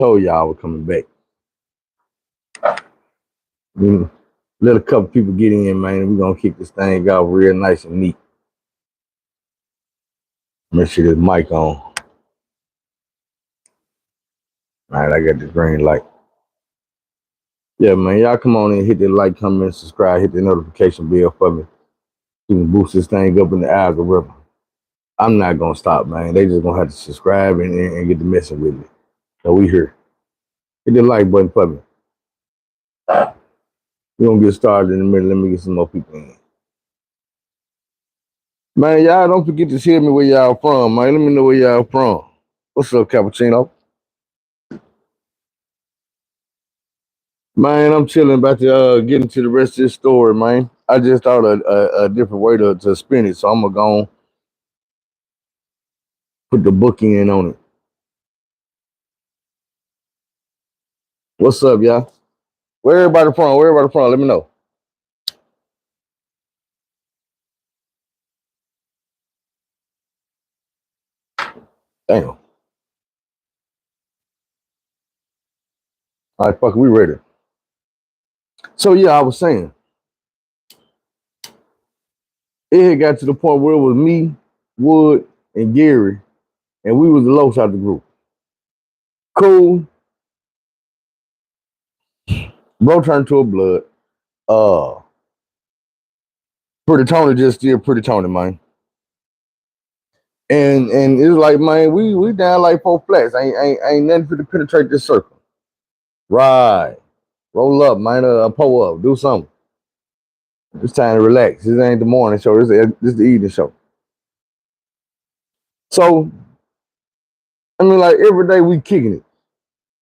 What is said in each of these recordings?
Told y'all I was coming back. Let a couple people get in, man. We're gonna kick this thing out real nice and neat. Make sure this mic on. All right, I got the green light. Yeah, man, y'all come on in, hit that like, comment, subscribe, hit the notification bell for me. We can boost this thing up in the algorithm. I'm not gonna stop, man. They just gonna have to subscribe and get the message with me. So we here. Hit the like button for me. We're gonna get started in a minute. Let me get some more people in. Man, y'all don't forget to tell me where y'all from, man. Let me know where y'all from. What's up, Cappuccino? Man, I'm chilling about to get into the rest of this story, man. I just thought a different way to spin it, so I'm gonna go put the book in on it. What's up, y'all? Where everybody from? Where everybody from? Let me know. Damn. All right, fuck, we ready. So yeah, I was saying, it had got to the point where it was me, Wood, and Gary, and we was the low side of the group. Cool. Bro turned to a blood. Pretty Tony just still Pretty Tony, man. And it's like, man, we down like 4 flats. Ain't nothing for to penetrate this circle. Right. Roll up, man. Pull up. Do something. It's time to relax. This ain't the morning show. This the evening show. So, I mean, like every day we kicking it.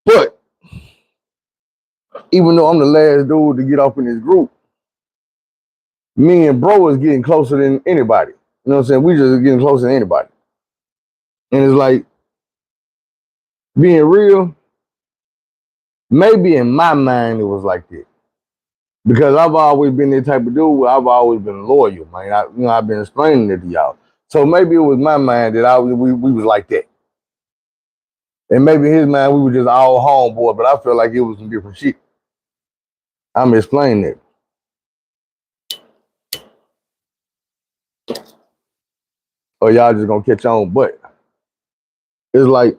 But even though I'm the last dude to get off in this group, me and bro is getting closer than anybody. You know what I'm saying? We just getting closer than anybody. And it's like, being real, maybe in my mind it was like that. Because I've always been that type of dude where I've always been loyal, man. I've been explaining it to y'all. So maybe it was my mind that we was like that. And maybe in his mind we were just all homeboy, but I felt like it was some different shit. I'm explaining it. Or y'all just gonna catch on, but it's like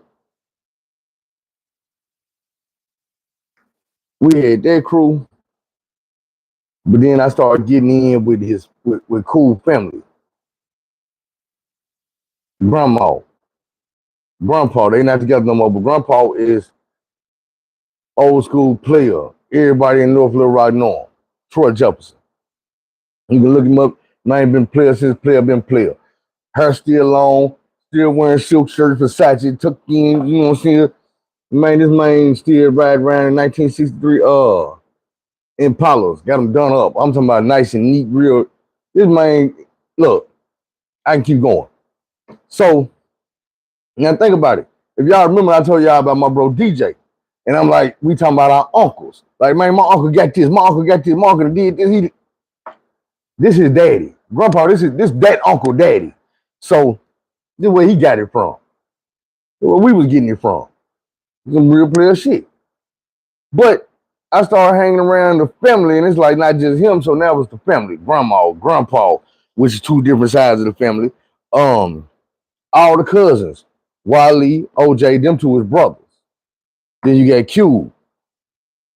we had that crew, but then I started getting in with cool family. Grandma, Grandpa, they not together no more, but Grandpa is old school player. Everybody in North Little Rock know him. Troy Jefferson. You can look him up. Man been player since player been player. Hair still long, still wearing silk shirts, Versace, tucked in, you know what I'm saying? Man, this man still ride around in 1963 Impalas. Got them done up. I'm talking about nice and neat, real. This man, look, I can keep going. So, now think about it. If y'all remember, I told y'all about my bro DJ. And I'm like, we talking about our uncles. Like, man, my uncle got this, my uncle got this, my uncle did this. This is daddy. Grandpa, this that uncle daddy. So, this is where he got it from. Where we was getting it from. Some real player shit. But I started hanging around the family, and it's like not just him. So now it's the family, grandma, grandpa, which is 2 different sides of the family. All the cousins, Wiley, OJ, them 2 is brothers. Then you got Cube.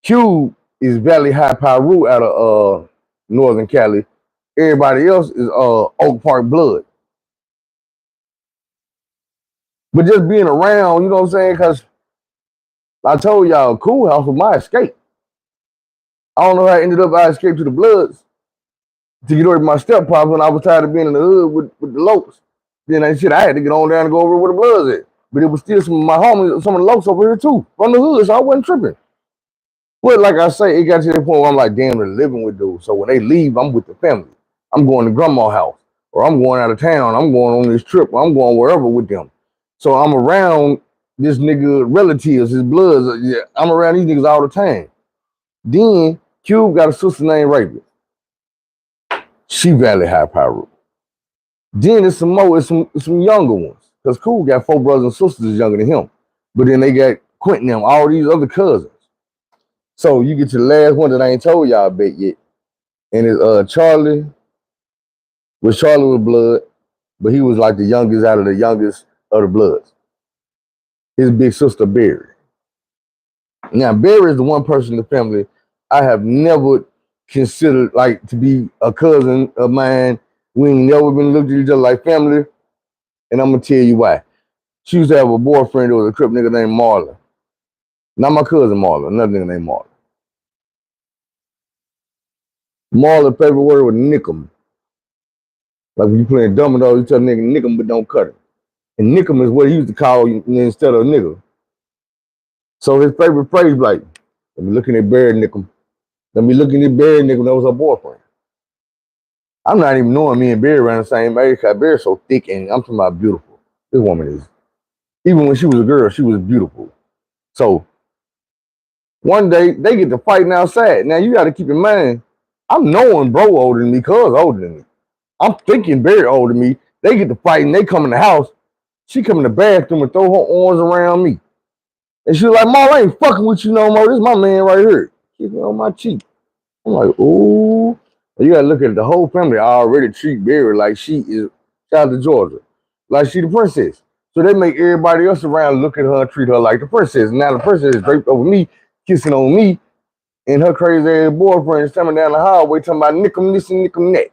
Cube is Valley High Pyru out of Northern Cali. Everybody else is Oak Park Blood. But just being around, you know what I'm saying? Because I told y'all, Cool House was my escape. I don't know how I ended up. I escaped to the Bloods to get over my step pops when I was tired of being in the hood with the Lokes. Then I had to get on down and go over where the Bloods at. But it was still some of my homies, some of the Lokes over here too, from the hood, so I wasn't tripping. But like I say, it got to the point where I'm like, damn, they're living with dudes. So when they leave, I'm with the family. I'm going to grandma's house, or I'm going out of town. I'm going on this trip, or I'm going wherever with them. So I'm around this nigga relatives, his bloods. Yeah, I'm around these niggas all the time. Then Cube got a sister named Raven. She Valley High Pyru. Then there's some more, it's some younger ones. Because Cool got 4 brothers and sisters younger than him. But then they got Quentin them, all these other cousins. So you get to the last one that I ain't told y'all about yet. And it's Charlie was blood, but he was like the youngest out of the youngest of the Bloods. His big sister Barry. Now Barry is the one person in the family I have never considered like to be a cousin of mine. We ain't never been looked at each other like family. And I'm gonna tell you why. She used to have a boyfriend that was a Crip nigga named Marlon. Not my cousin Marlon, another nigga named Marlon. Marlon's favorite word was nickum. Like when you playing dominoes, you tell a nigga nickum but don't cut it. And nickum is what he used to call you instead of nigga. So his favorite phrase like, let me looking at Barry nickum. Let me looking at Barry nickum, that was her boyfriend. I'm not even knowing me and Barry around the same age because Barry's so thick and I'm talking about beautiful. This woman is. Even when she was a girl, she was beautiful. So one day they get to fighting outside. Now you got to keep in mind, I'm knowing bro older than me, cuz older than me. I'm thinking Barry older than me. They get to fighting, they come in the house. She come in the bathroom and throw her arms around me. And she was like, Mom, I ain't fucking with you no more. This is my man right here. Kiss me on my cheek. I'm like, ooh. You gotta look at the whole family. I already treat Barry like she is shout out to Georgia. Like she the princess. So they make everybody else around look at her and treat her like the princess. Now the princess is draped over me, kissing on me, and her crazy ass boyfriend is coming down the hallway talking about nickum this and nickum that.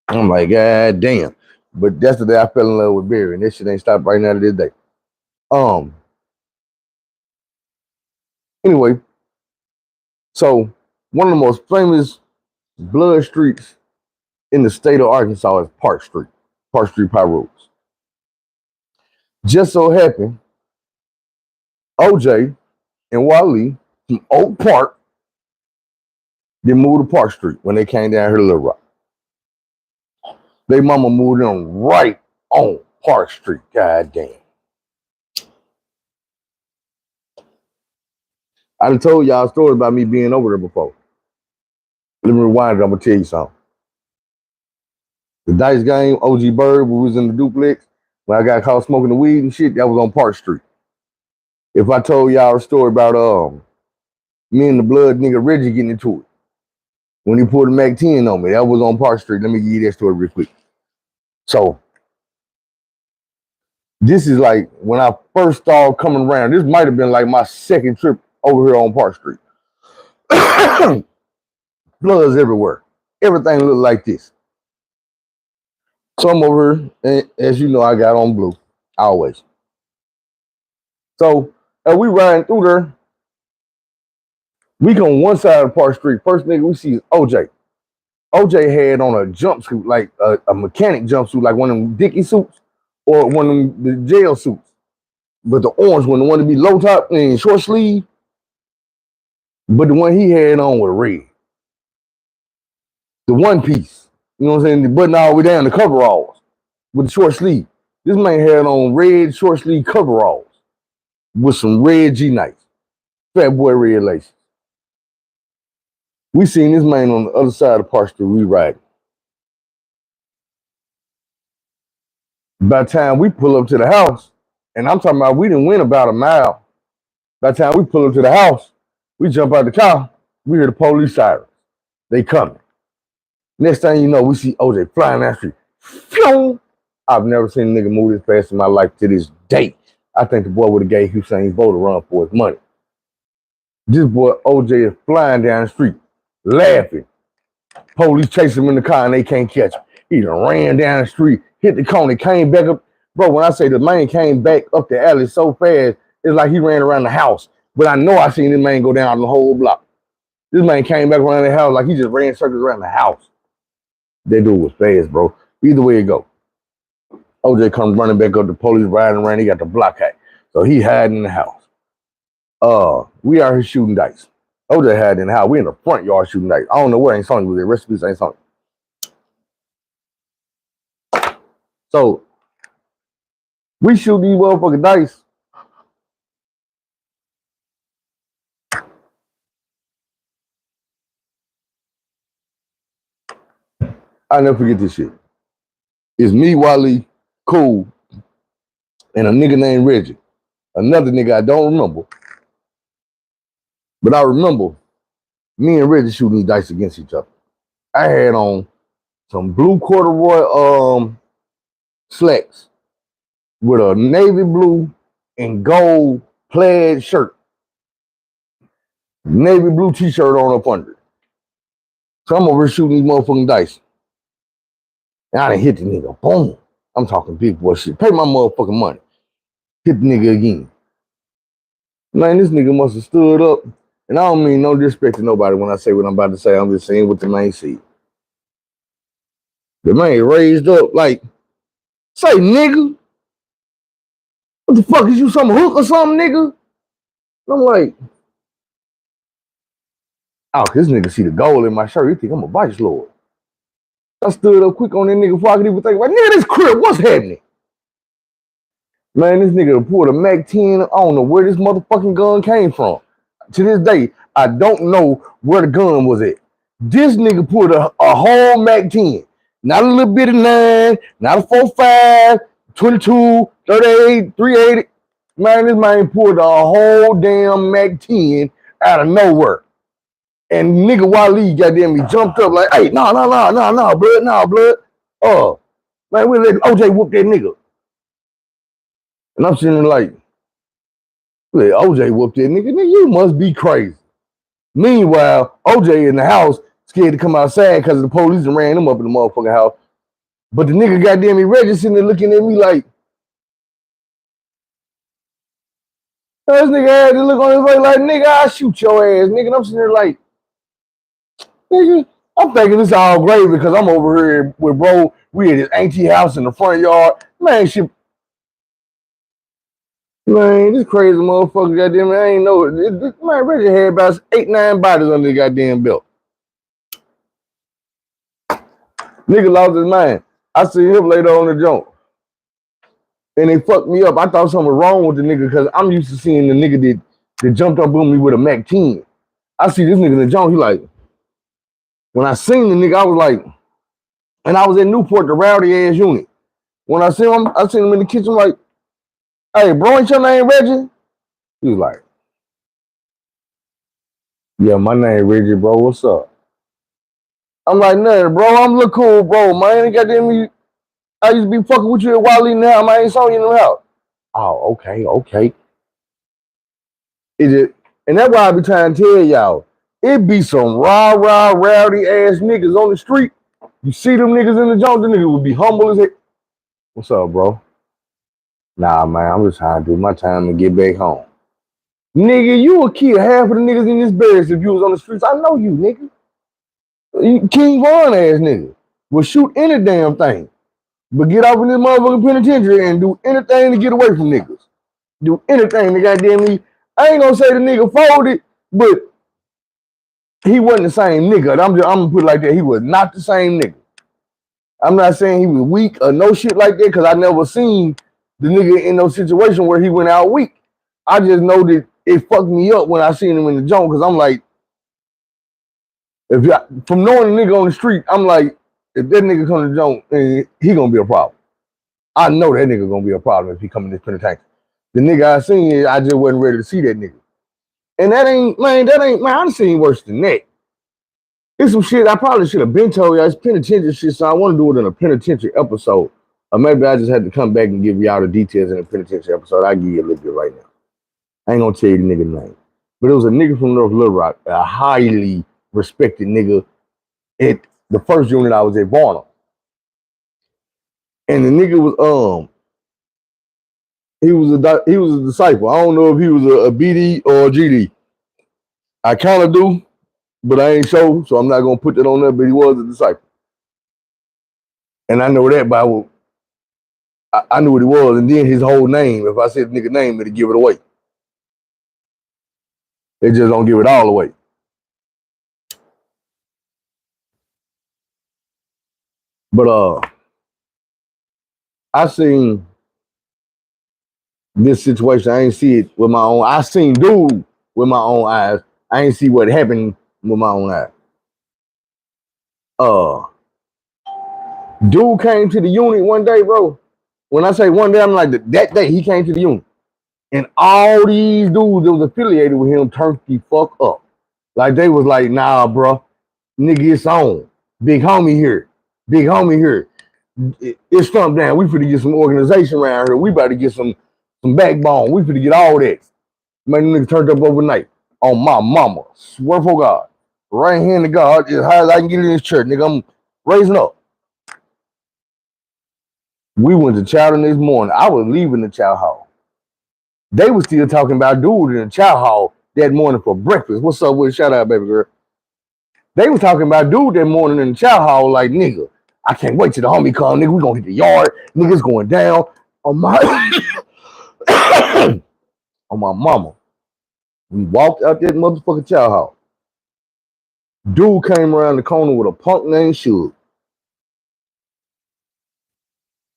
I'm like, God damn. But that's the day I fell in love with Barry, and that shit ain't stopped right now to this day. Anyway, so one of the most famous blood streets in the state of Arkansas is Park Street Pyros. Just so happened, OJ and Wally from Oak Park, they moved to Park Street when they came down here to Little Rock. They mama moved them right on Park Street. God damn. I done told y'all a story about me being over there before. Let me rewind it, I'm gonna tell you something. The dice game, OG Bird, we was in the duplex, when I got caught smoking the weed and shit, that was on Park Street. If I told y'all a story about me and the blood nigga Reggie getting into it, when he pulled the Mac 10 on me, that was on Park Street. Let me give you that story real quick. So, this is like when I first started coming around. This might have been like my second trip over here on Park Street. Bloods everywhere. Everything looked like this. So I'm over here, and as you know, I got on blue, always. So as we riding through there, we on one side of Park Street. First nigga we see is OJ. OJ had on a jumpsuit, like a mechanic jumpsuit, like one of them Dickie suits or one of them the jail suits. But the orange one, the one to be low top and short sleeve. But the one he had on was red. The one piece. You know what I'm saying? The button all the way down, the coveralls with the short sleeve. This man had on red short sleeve coveralls with some red G-Nights. Fat boy red laces. We seen this man on the other side of Park Street, we riding. By the time we pull up to the house, and I'm talking about we didn't win about a mile. By the time we pull up to the house, we jump out the car, we hear the police sirens. They coming. Next thing you know, we see OJ flying down the street. Phew! I've never seen a nigga move this fast in my life to this day. I think the boy would have gave Hussein Bolt a run for his money. This boy OJ is flying down the street, laughing. Police chase him in the car and they can't catch him. He done ran down the street, hit the corner, came back up. Bro, when I say the man came back up the alley so fast, it's like he ran around the house. But I know I seen this man go down the whole block. This man came back around the house like he just ran circles around the house. That dude was fast, bro. Either way it go. OJ comes running back up, the police riding around, he got the block hat. So he hiding in the house. We out here shooting dice. OJ hiding in the house. We in the front yard shooting dice. I don't know where Ain't Sony was at. Rest in peace, Ain't Sony. So we shoot these motherfucking dice. I'll never forget this shit. It's me, Wally, Cool, and a nigga named Reggie. Another nigga I don't remember. But I remember me and Reggie shooting these dice against each other. I had on some blue corduroy slacks with a navy blue and gold plaid shirt. Navy blue t-shirt on up under it. So I'm over shooting these motherfucking dice. And I done hit the nigga. Boom. I'm talking big boy shit. Pay my motherfucking money. Hit the nigga again. Man, this nigga must have stood up. And I don't mean no disrespect to nobody when I say what I'm about to say. I'm just saying what the man said. The man raised up like, say, nigga, what the fuck is you, some hook or something, nigga? And I'm like, oh, this nigga see the gold in my shirt. He think I'm a vice lord. I stood up quick on that nigga before I could even think about, nigga, this crib, what's happening? Man, this nigga pulled a Mac 10. I don't know where this motherfucking gun came from. To this day, I don't know where the gun was at. This nigga pulled a whole Mac 10. Not a little bit of 9, not a 45, 22, 38, 380. Man, this man pulled a whole damn Mac 10 out of nowhere. And nigga Wally goddamn me jumped up like, hey, no, blood. Man, we let OJ whoop that nigga. And I'm sitting there like, let OJ whoop that nigga. Nigga, you must be crazy. Meanwhile, OJ in the house, scared to come outside because the police ran him up in the motherfucking house. But the nigga goddamn me Reggie sitting there looking at me like, this nigga had to look on his face like, nigga, I'll shoot your ass, nigga. And I'm sitting there like, nigga, I'm thinking this all great because I'm over here with bro. We at his auntie house in the front yard. Man, shit. Man, this crazy motherfucker, goddamn it, I ain't know it. Man, Reggie had about 8, 9 bodies under the goddamn belt. Nigga lost his mind. I seen him later on the jump. And they fucked me up. I thought something was wrong with the nigga because I'm used to seeing the nigga that jumped up on me with a Mac 10. I see this nigga in the jump, he like, when I seen the nigga, I was like, and I was in Newport, the rowdy ass unit. When I seen him in the kitchen like, hey, bro, ain't your name Reggie? He was like, yeah, my name Reggie, bro. What's up? I'm like, nah, bro, I'm look cool, bro. Man, goddamn, I used to be fucking with you at Wally now. I ain't saw you in the house. Oh, okay. And that's why I be trying to tell y'all, it be some rowdy ass niggas on the street. You see them niggas in the junk, the niggas would be humble as heck. What's up, bro? Nah, man, I'm just trying to do my time and get back home. Nigga, you would kill half of the niggas in this barracks if you was on the streets. I know you, nigga. You King Von ass nigga. Will shoot any damn thing. But get off in this motherfucking penitentiary and do anything to get away from niggas. Do anything to goddamn me. I ain't gonna say the nigga folded, but he wasn't the same nigga. I'm gonna put it like that. He was not the same nigga. I'm not saying he was weak or no shit like that, because I never seen the nigga in no situation where he went out weak. I just know that it fucked me up when I seen him in the joint, because I'm like, from knowing the nigga on the street, I'm like, if that nigga come to the joint, he gonna be a problem. I know that nigga gonna be a problem if he come in this penitentiary. The nigga I seen, I just wasn't ready to see that nigga. And man, I done seen worse than that. It's some shit I probably should have been told y'all. It's penitentiary shit, so I want to do it in a penitentiary episode. Or maybe I just had to come back and give y'all the details in a penitentiary episode. I'll give you a little bit right now. I ain't gonna tell you the nigga name. But it was a nigga from North Little Rock, a highly respected nigga at the first unit I was at, Varnum. And the nigga was he was a disciple. I don't know if he was a BD or a GD. I kind of do, but I ain't sure, so I'm not gonna put that on there. But he was a disciple, and I know that by I knew what he was, and then his whole name. If I said the nigga name, it'd give it away. They just don't give it all away. But I seen this situation. I ain't see it with my own. I seen dude with my own eyes. I ain't see what happened with my own eyes. Dude came to the unit one day, bro. When I say one day, I'm like that day he came to the unit, And all these dudes that was affiliated with him turned the fuck up. Like they was like, nah, bro, nigga, it's on. Big homie here. Big homie here. It's something down. We finna get some organization around here. We about to get some backbone. We finna get all that. Man, nigga turned up overnight. On my mama. Swear for God. Right hand to God, as high as I can get in this church, nigga. I'm raising up. We went to chow the next morning. I was leaving the chow hall. They were still talking about dude in the chow hall that morning for breakfast. What's up with it? Shout out, baby girl. They was talking about dude that morning in the chow hall like, nigga, I can't wait till the homie come, nigga. We gonna hit the yard. Nigga's going down on my on my mama. We walked out that motherfucking chow hall. Dude came around the corner with a punk named Suge.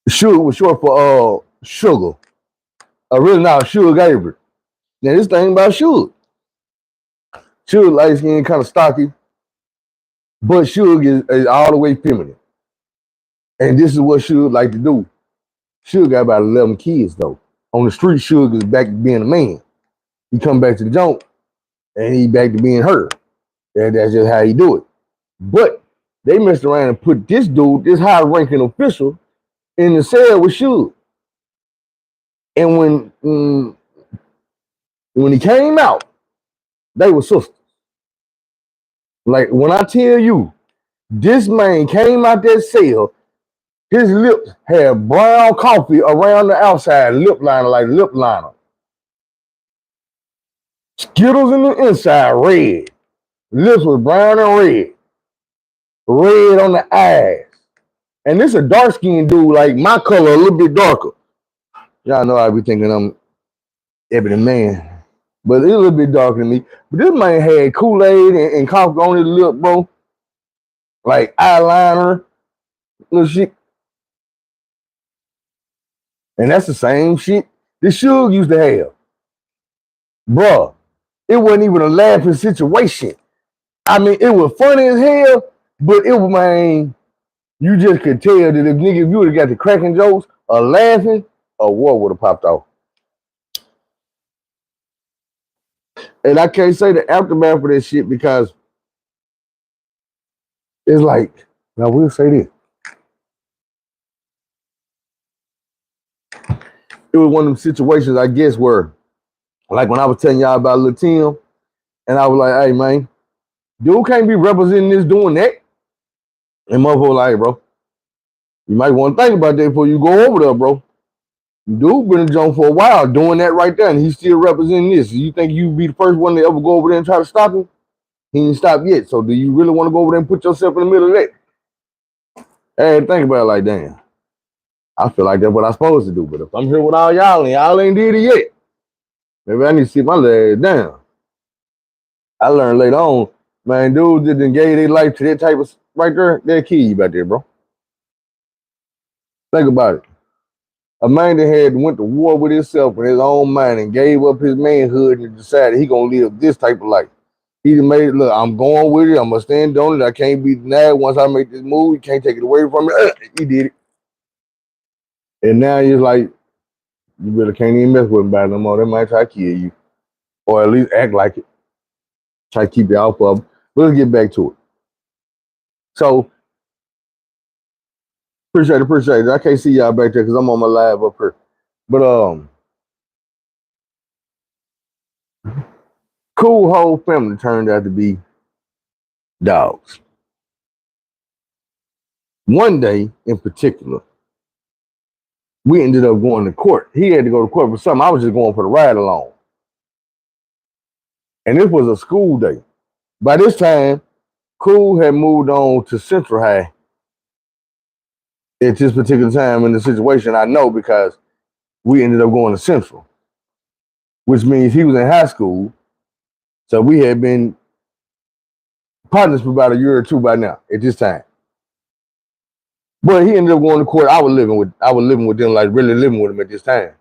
Suge was short for sugar. Really now Suge Avery. Now this thing about Suge. Suge light skin, kind of stocky, but Suge is all the way feminine. And this is what Suge like to do. Suge got about 11 kids though. On the street, Suge is back to being a man. He come back to the jump, and he back to being her. That's just how he do it. But they messed around and put this dude, this high-ranking official, in the cell with Suge. And when he came out, they were sisters. Like when I tell you, this man came out that cell, his lips had brown coffee around the outside, lip liner like lip liner. Skittles in the inside, red. Lips was brown and red. Red on the eyes. And this a dark-skinned dude, like my color, a little bit darker. Y'all know I be thinking I'm ebony man. But it's a little bit darker than me. But this man had Kool-Aid and coffee on his lip, bro. Like eyeliner, little shit. And that's the same shit this Suge used to have. Bruh, it wasn't even a laughing situation. I mean, it was funny as hell, but it was, man, you just could tell that if you would have got the cracking jokes or laughing, a war would have popped off. And I can't say the aftermath of this shit because it's like, now we'll say this. It was one of them situations, I guess, where, like when I was telling y'all about Lil Tim, and I was like, hey, man, dude can't be representing this doing that. And motherfucker like, bro, you might want to think about that before you go over there, bro. Dude been in jump for a while doing that right there, and he's still representing this. You think you be the first one to ever go over there and try to stop him? He ain't stopped yet. So do you really want to go over there and put yourself in the middle of that? Hey, think about it like, damn. I feel like that's what I'm supposed to do. But if I'm here with all y'all and y'all ain't did it yet, maybe I need to sit my legs down. I learned later on, man, dudes that done gave their life to that type of right there, they'll kill you back there, bro. Think about it. A man that had went to war with himself and his own mind and gave up his manhood and decided he gonna live this type of life. He made it, look, I'm going with it, I'm gonna stand on it, I can't be denied once I make this move, you can't take it away from me. He did it. And now he's like, you really can't even mess with him about it no more. They might try to kill you. Or at least act like it. Try to keep you off of them. But let's get back to it. So, appreciate it. I can't see y'all back there because I'm on my live up here. But cool whole family turned out to be dogs. One day in particular, we ended up going to court. He had to go to court for something. I was just going for the ride along. And this was a school day. By this time, Cool had moved on to Central High. At this particular time in the situation, I know because we ended up going to Central, which means he was in high school. So we had been partners for about a year or two by now at this time. But he ended up going to court. I was living with them, like really living with him at this time.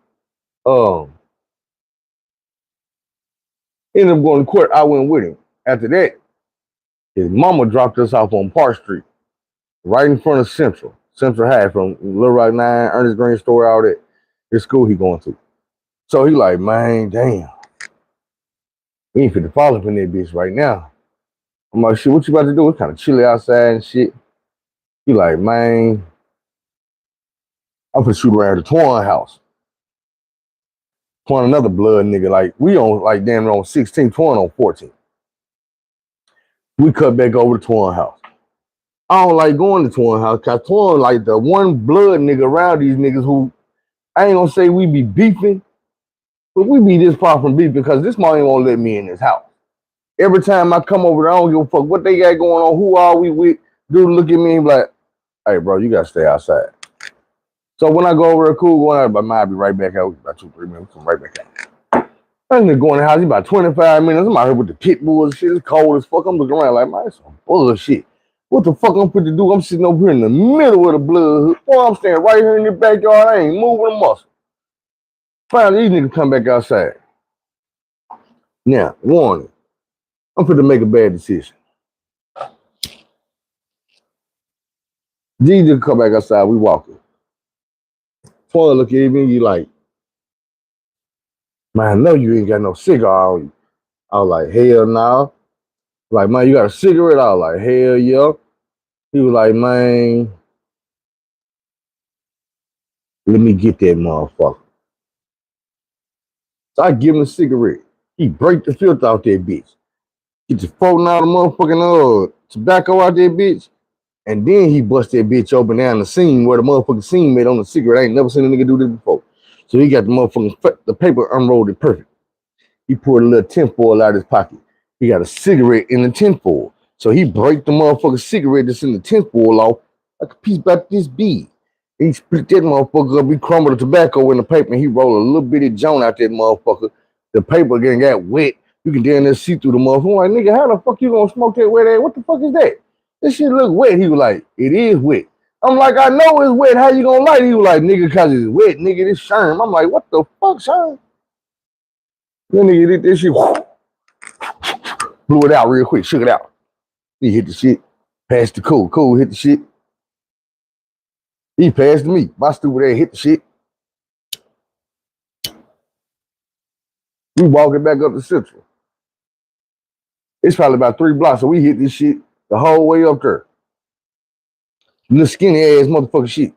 Ended up going to court. I went with him. After that, his mama dropped us off on Park Street, right in front of Central High, from Little Rock 9, Ernest Green Store, all that. This school he going to. So he like, man, damn. We ain't fit to fall up in that bitch right now. I'm like, shit, what you about to do? It's kind of chilly outside and shit. He like, man, I'm finna shoot around the Twan house. Twan another blood nigga. Like, we on, like, damn near on 16, Twan on 14. We cut back over to Twan house. I don't like going to Twan house, cause Twan like the one blood nigga around these niggas who, I ain't gonna say we be beefing, but we be this far from beefing because this mom ain't won't let me in this house. Every time I come over there, I don't give a fuck what they got going on, who are we with. Dude look at me and be like, hey bro, you gotta stay outside. So when I go over there, cool, going out, but I'll be right back out. About 2-3 minutes, come right back out. I'm gonna go in the house, about 25 minutes. I'm out here with the pit bulls and shit. It's cold as fuck. I'm looking around like, man, it's some bullshit. What the fuck I'm fit to do? I'm sitting over here in the middle of the blood. Boy, I'm standing right here in the backyard. I ain't moving a muscle. Finally, these niggas come back outside. Now, warning. I'm fit to make a bad decision. These niggas come back outside. We walking. Boy, look at me. You like, man, I know you ain't got no cigar on you. I was like, hell no. Nah. Like, man, you got a cigarette? I was like, hell yeah. He was like, man, let me get that motherfucker. So I give him a cigarette. He break the filter out that bitch. Get the floating out of motherfucking tobacco out that bitch. And then he bust that bitch open down the seam where the motherfucking seam made on the cigarette. I ain't never seen a nigga do this before. So he got the motherfucking, the paper unrolled it perfect. He pulled a little tinfoil out of his pocket. He got a cigarette in the tinfoil. So he break the motherfucking cigarette that's in the tinfoil off like a piece about this big. He split that motherfucker up. He crumbled the tobacco in the paper and he rolled a little bitty joint out that motherfucker. The paper getting got wet. You can damn near see through the motherfucker. I'm like, nigga, how the fuck you gonna smoke that wet ass? What the fuck is that? This shit look wet. He was like, it is wet. I'm like, I know it's wet. How you gonna light it? He was like, nigga, cause it's wet, nigga, this sherm. I'm like, what the fuck, sherm? Then nigga did this shit, blew it out real quick, shook it out. He hit the shit, passed the cool. Cool hit the shit. He passed to me. My stupid ass hit the shit. We walking back up to Central. It's probably about 3 blocks, so we hit this shit the whole way up there. Little skinny ass motherfucking shit.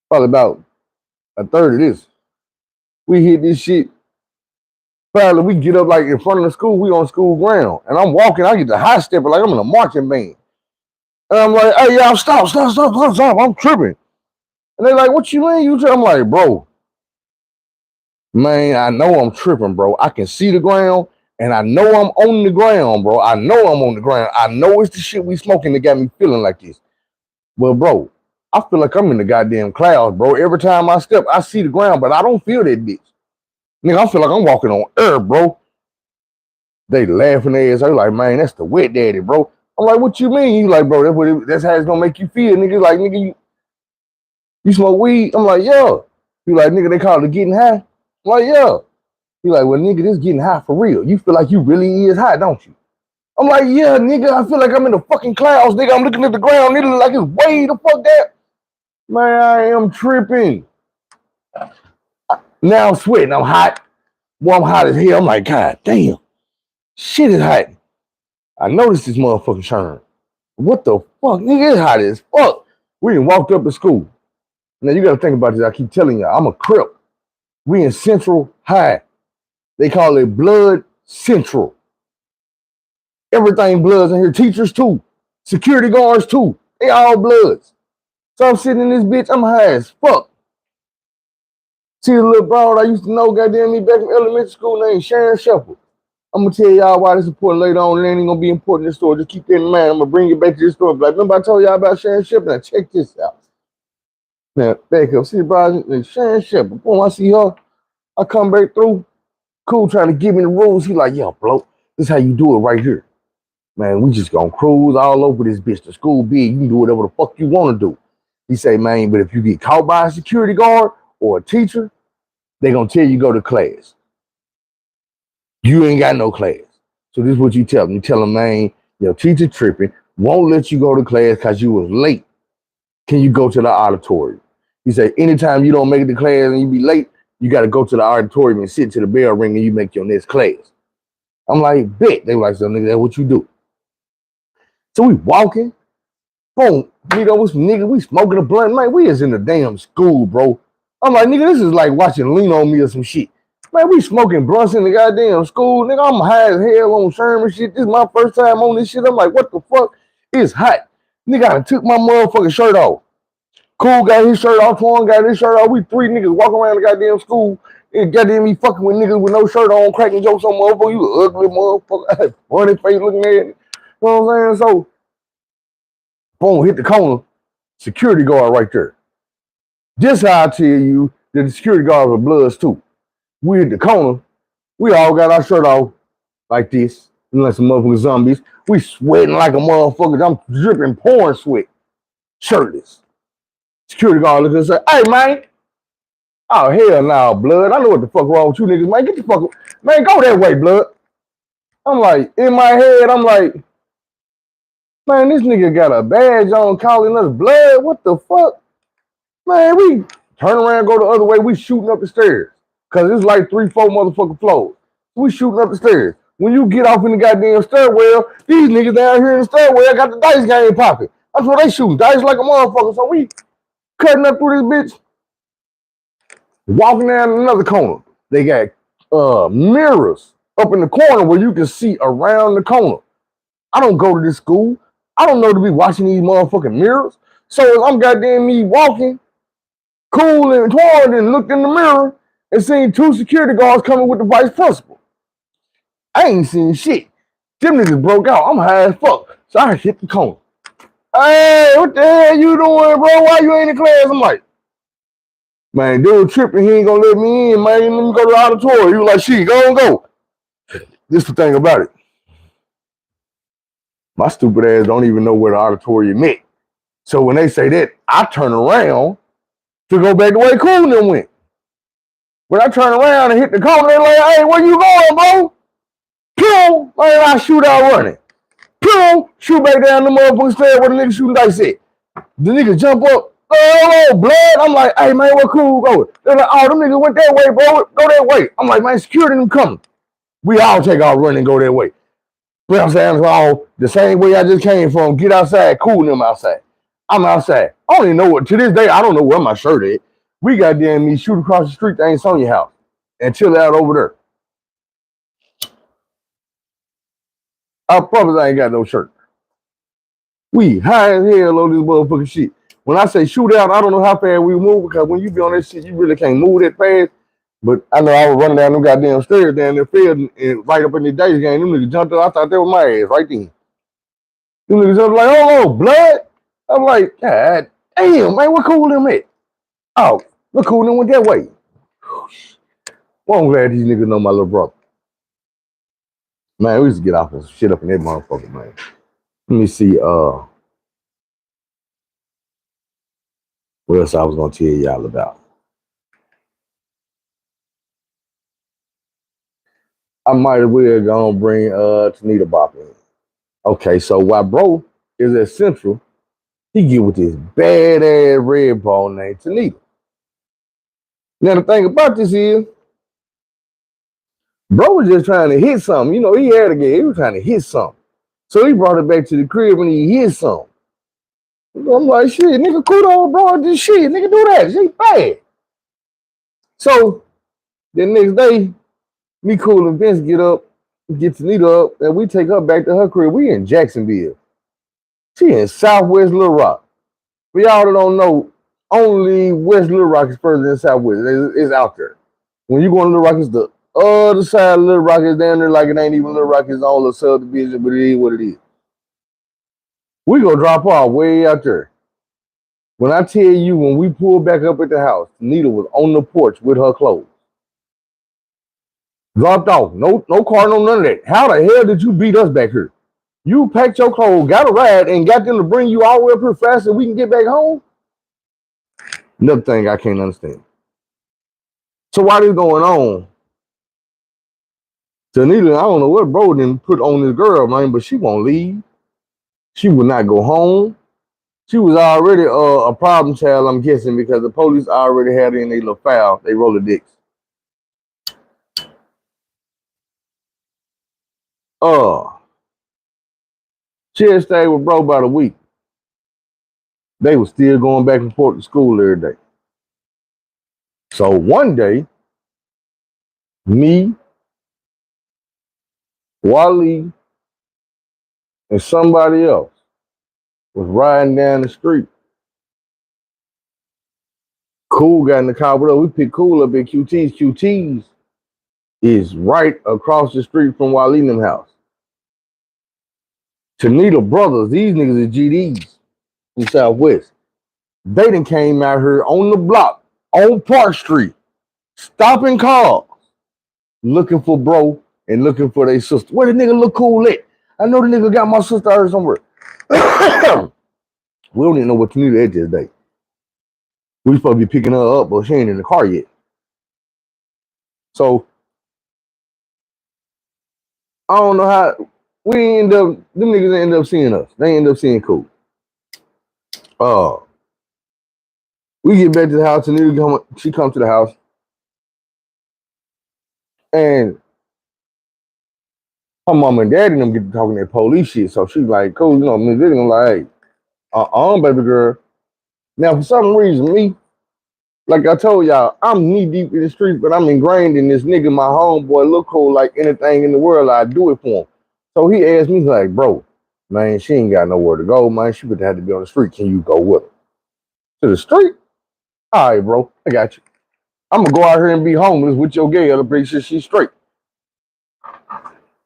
Probably about a third of this. We hit this shit. Probably we get up like in front of the school. We on school ground. And I'm walking. I get the high stepper like I'm in a marching band. And I'm like, hey, y'all, stop. I'm tripping. And they're like, what you mean you tripping? I'm like, bro, man, I know I'm tripping, bro. I can see the ground. And I know I'm on the ground, bro. I know I'm on the ground. I know it's the shit we smoking that got me feeling like this. Well, bro, I feel like I'm in the goddamn clouds, bro. Every time I step, I see the ground, but I don't feel that bitch. Nigga, I feel like I'm walking on air, bro. They laughing their ass. I like, man, that's the wet daddy, bro. I'm like, what you mean? You like, bro, that's how it's gonna make you feel, nigga. Like, nigga, you smoke weed? I'm like, yeah. You like, nigga, they call it getting high? I'm like, yeah. You like, well, nigga, this getting high for real. You feel like you really is high, don't you? I'm like, yeah, nigga, I feel like I'm in the fucking clouds, nigga. I'm looking at the ground, nigga, like it's way the fuck that. Man, I am tripping. Now I'm sweating. I'm hot. Boy, I'm hot as hell. I'm like, God damn. Shit is hot. I noticed this motherfucking churn. What the fuck? Nigga, it's hot as fuck. We done walked up to school. Now, you got to think about this. I keep telling you, I'm a Crip. We in Central High. They call it Blood Central. Everything bloods in here. Teachers, too. Security guards, too. They all bloods. So I'm sitting in this bitch. I'm high as fuck. See the little broad I used to know, goddamn me, back from elementary school named Sharon Shepherd. I'm going to tell y'all why this is important later on. It ain't going to be important in this story. Just keep that in mind. I'm going to bring you back to this story. Like, remember I told y'all about Sharon Shepherd? Now, check this out. Now, back up. See the bride? Sharon Shepherd. Boom, I see her. I come back through. Cool, trying to give me the rules. He like, yo, bro, this is how you do it right here. Man, we just going to cruise all over this bitch. The school big. You can do whatever the fuck you want to do. He say, man, but if you get caught by a security guard or a teacher, they going to tell you go to class. You ain't got no class. So this is what you tell them. You tell them, man, your teacher tripping, won't let you go to class because you was late. Can you go to the auditorium? He say, anytime you don't make it to class and you be late, you got to go to the auditorium and sit to the bell ring and you make your next class. I'm like, bet. They were like, so nigga, that's what you do. So we walking, boom, nigga, with some nigga, we smoking a blunt. Man, we is in the damn school, bro. I'm like, nigga, this is like watching Lean on Me or some shit. Man, we smoking blunts in the goddamn school. Nigga, I'm high as hell on Sherman shit. This is my first time on this shit. I'm like, what the fuck? It's hot. Nigga, I took my motherfucking shirt off. Cool got his shirt off, Twan got his shirt off. We three niggas walking around the goddamn school. And goddamn me fucking with niggas with no shirt on, cracking jokes on motherfucker. You ugly motherfucker. Funny face looking at it. You know what I'm saying? So, boom, hit the corner. Security guard right there. This how I tell you that the security guards are Bloods too. We hit the corner. We all got our shirt off like this. Like some motherfucking zombies. We sweating like a motherfucker. I'm dripping pouring sweat. Shirtless. Security guard looking and say, hey, man. Oh, hell no, Blood. I know what the fuck wrong with you niggas, man. Get the fuck, man, go that way, Blood. I'm like, in my head, I'm like, man, this nigga got a badge on calling us Blood. What the fuck? Man, we turn around, go the other way. We shooting up the stairs. Because it's like 3, 4 motherfucking floors. We shooting up the stairs. When you get off in the goddamn stairwell, these niggas down here in the stairwell got the dice game popping. That's what they shooting. Dice like a motherfucker. So we cutting up through this bitch. Walking down another corner. They got mirrors up in the corner where you can see around the corner. I don't go to this school. I don't know to be watching these motherfucking mirrors. So as I'm goddamn me walking, cool and toward and looked in the mirror and seen 2 security guards coming with the vice principal. I ain't seen shit. Them niggas broke out. I'm high as fuck. So I hit the corner. Hey, what the hell you doing, bro? Why you ain't in class? I'm like, man, dude tripping. He ain't gonna let me in, man. Let me go to the auditorium. He was like, shit, go and go. This the thing about it. My stupid ass don't even know where the auditorium meant. So when they say that, I turn around to go back the way Cool and them went. When I turn around and hit the corner, they're like, hey, where you going, bro? Pew! Man, I shoot out running. Pew! Shoot back down the motherfucking stairs where the nigga shooting dice at. The nigga jump up. Oh, Blood. I'm like, hey, man, where Cool going? They're like, oh, them niggas went that way, bro. Go that way. I'm like, man, security them coming. We all take our run and go that way. But I'm saying, oh, the same way I just came from, get outside, Cool them outside. I'm outside. I don't even know what, to this day, I don't know where my shirt is. We got damn me shoot across the street to Aunt Sonia's house and chill out over there. I promise I ain't got no shirt. We high as hell on this motherfucking shit. When I say shoot out, I don't know how fast we move because when you be on that shit, you really can't move that fast. But I know I was running down them goddamn stairs down there, field, and right up in the dice game, them niggas jumped up. I thought that was my ass right then. Them niggas jumped like, oh, Blood. I'm like, God damn, man, what Cool them at? Oh, what Cool them went that way. Well, I'm glad these niggas know my little brother. Man, we used to get off and shit up in that motherfucker, man. Let me see, what else I was gonna tell y'all about. I might as well go and bring Tanita Bop in. Okay, so while bro is at Central, he get with this badass red ball named Tanita. Now the thing about this is, bro was just trying to hit something. You know, he had a game. He was trying to hit something. So he brought it back to the crib and he hit something. I'm like, shit, nigga, cool on, bro. This shit, nigga, do that. Shit bad. So the next day, me, Cool, and Vince get up, get Tanita up, and we take her back to her crib. We in Jacksonville. She in Southwest Little Rock. For y'all that don't know, only West Little Rock is further than Southwest. It's out there. When you go to Little Rock, it's the other side of Little Rock. Is down there like it ain't even Little Rock. It's all a subdivision, but it is what it is. We gonna drop off way out there. When I tell you, when we pulled back up at the house, Tanita was on the porch with her clothes. Dropped off. No car, no none of that. How the hell did you beat us back here? You packed your clothes, got a ride, and got them to bring you all the way up here fast so we can get back home? Another thing I can't understand. So while this going on, Tanita, I don't know what bro didn't put on this girl, man, but she won't leave. She would not go home. She was already a problem child, I'm guessing, because the police already had her in their little file, they roller dicks. She had stayed with bro about a week. They were still going back and forth to school every day. So one day, me, Wally, and somebody else was riding down the street. Cool got in the car with us. We picked Cool up at QT's. QT's is right across the street from Wally and them house. Tanita Brothers, these niggas are GDs from Southwest. They done came out here on the block, on Park Street, stopping cars, looking for bro and looking for their sister. Where the nigga look cool at? I know the nigga got my sister out somewhere. We don't even know what Tanita at this day. We supposed to be picking her up, but she ain't in the car yet. So I don't know how we end up. Them niggas end up seeing us. They end up seeing Cool. We get back to the house, and she comes to the house, and her mom and daddy them get to talking that police shit. So she's like, Cool, you know, Miss Vivian, like, hey, baby girl. Now for some reason, me, like I told y'all, I'm knee deep in the streets, but I'm ingrained in this nigga, my homeboy, look cool like anything in the world, I do it for him. So he asked me, like, bro, man, she ain't got nowhere to go, man. She would have to be on the street. Can you go with her? To the street? All right, bro, I got you. I'm gonna go out here and be homeless with your gay to make sure she's straight.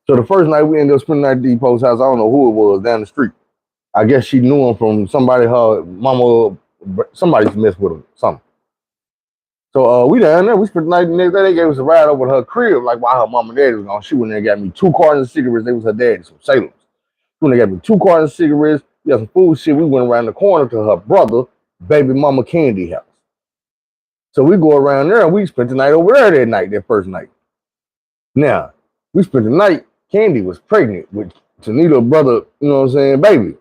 So the first night we ended up spending at Depot's house. I don't know who it was down the street. I guess she knew him from somebody, her mama, somebody messed with him, something. So we down there, we spent the night. The next day they gave us a ride over to her crib, like while her mom and daddy was gone. She went there and got me 2 cartons of cigarettes. They was her daddy, some Salem's. She went there and got me 2 cartons of cigarettes. We got some food shit. We went around the corner to her brother, baby mama Candy house. So we go around there and we spent the night over there that first night. Now, we spent the night, Candy was pregnant with Tanita's brother, you know what I'm saying, baby.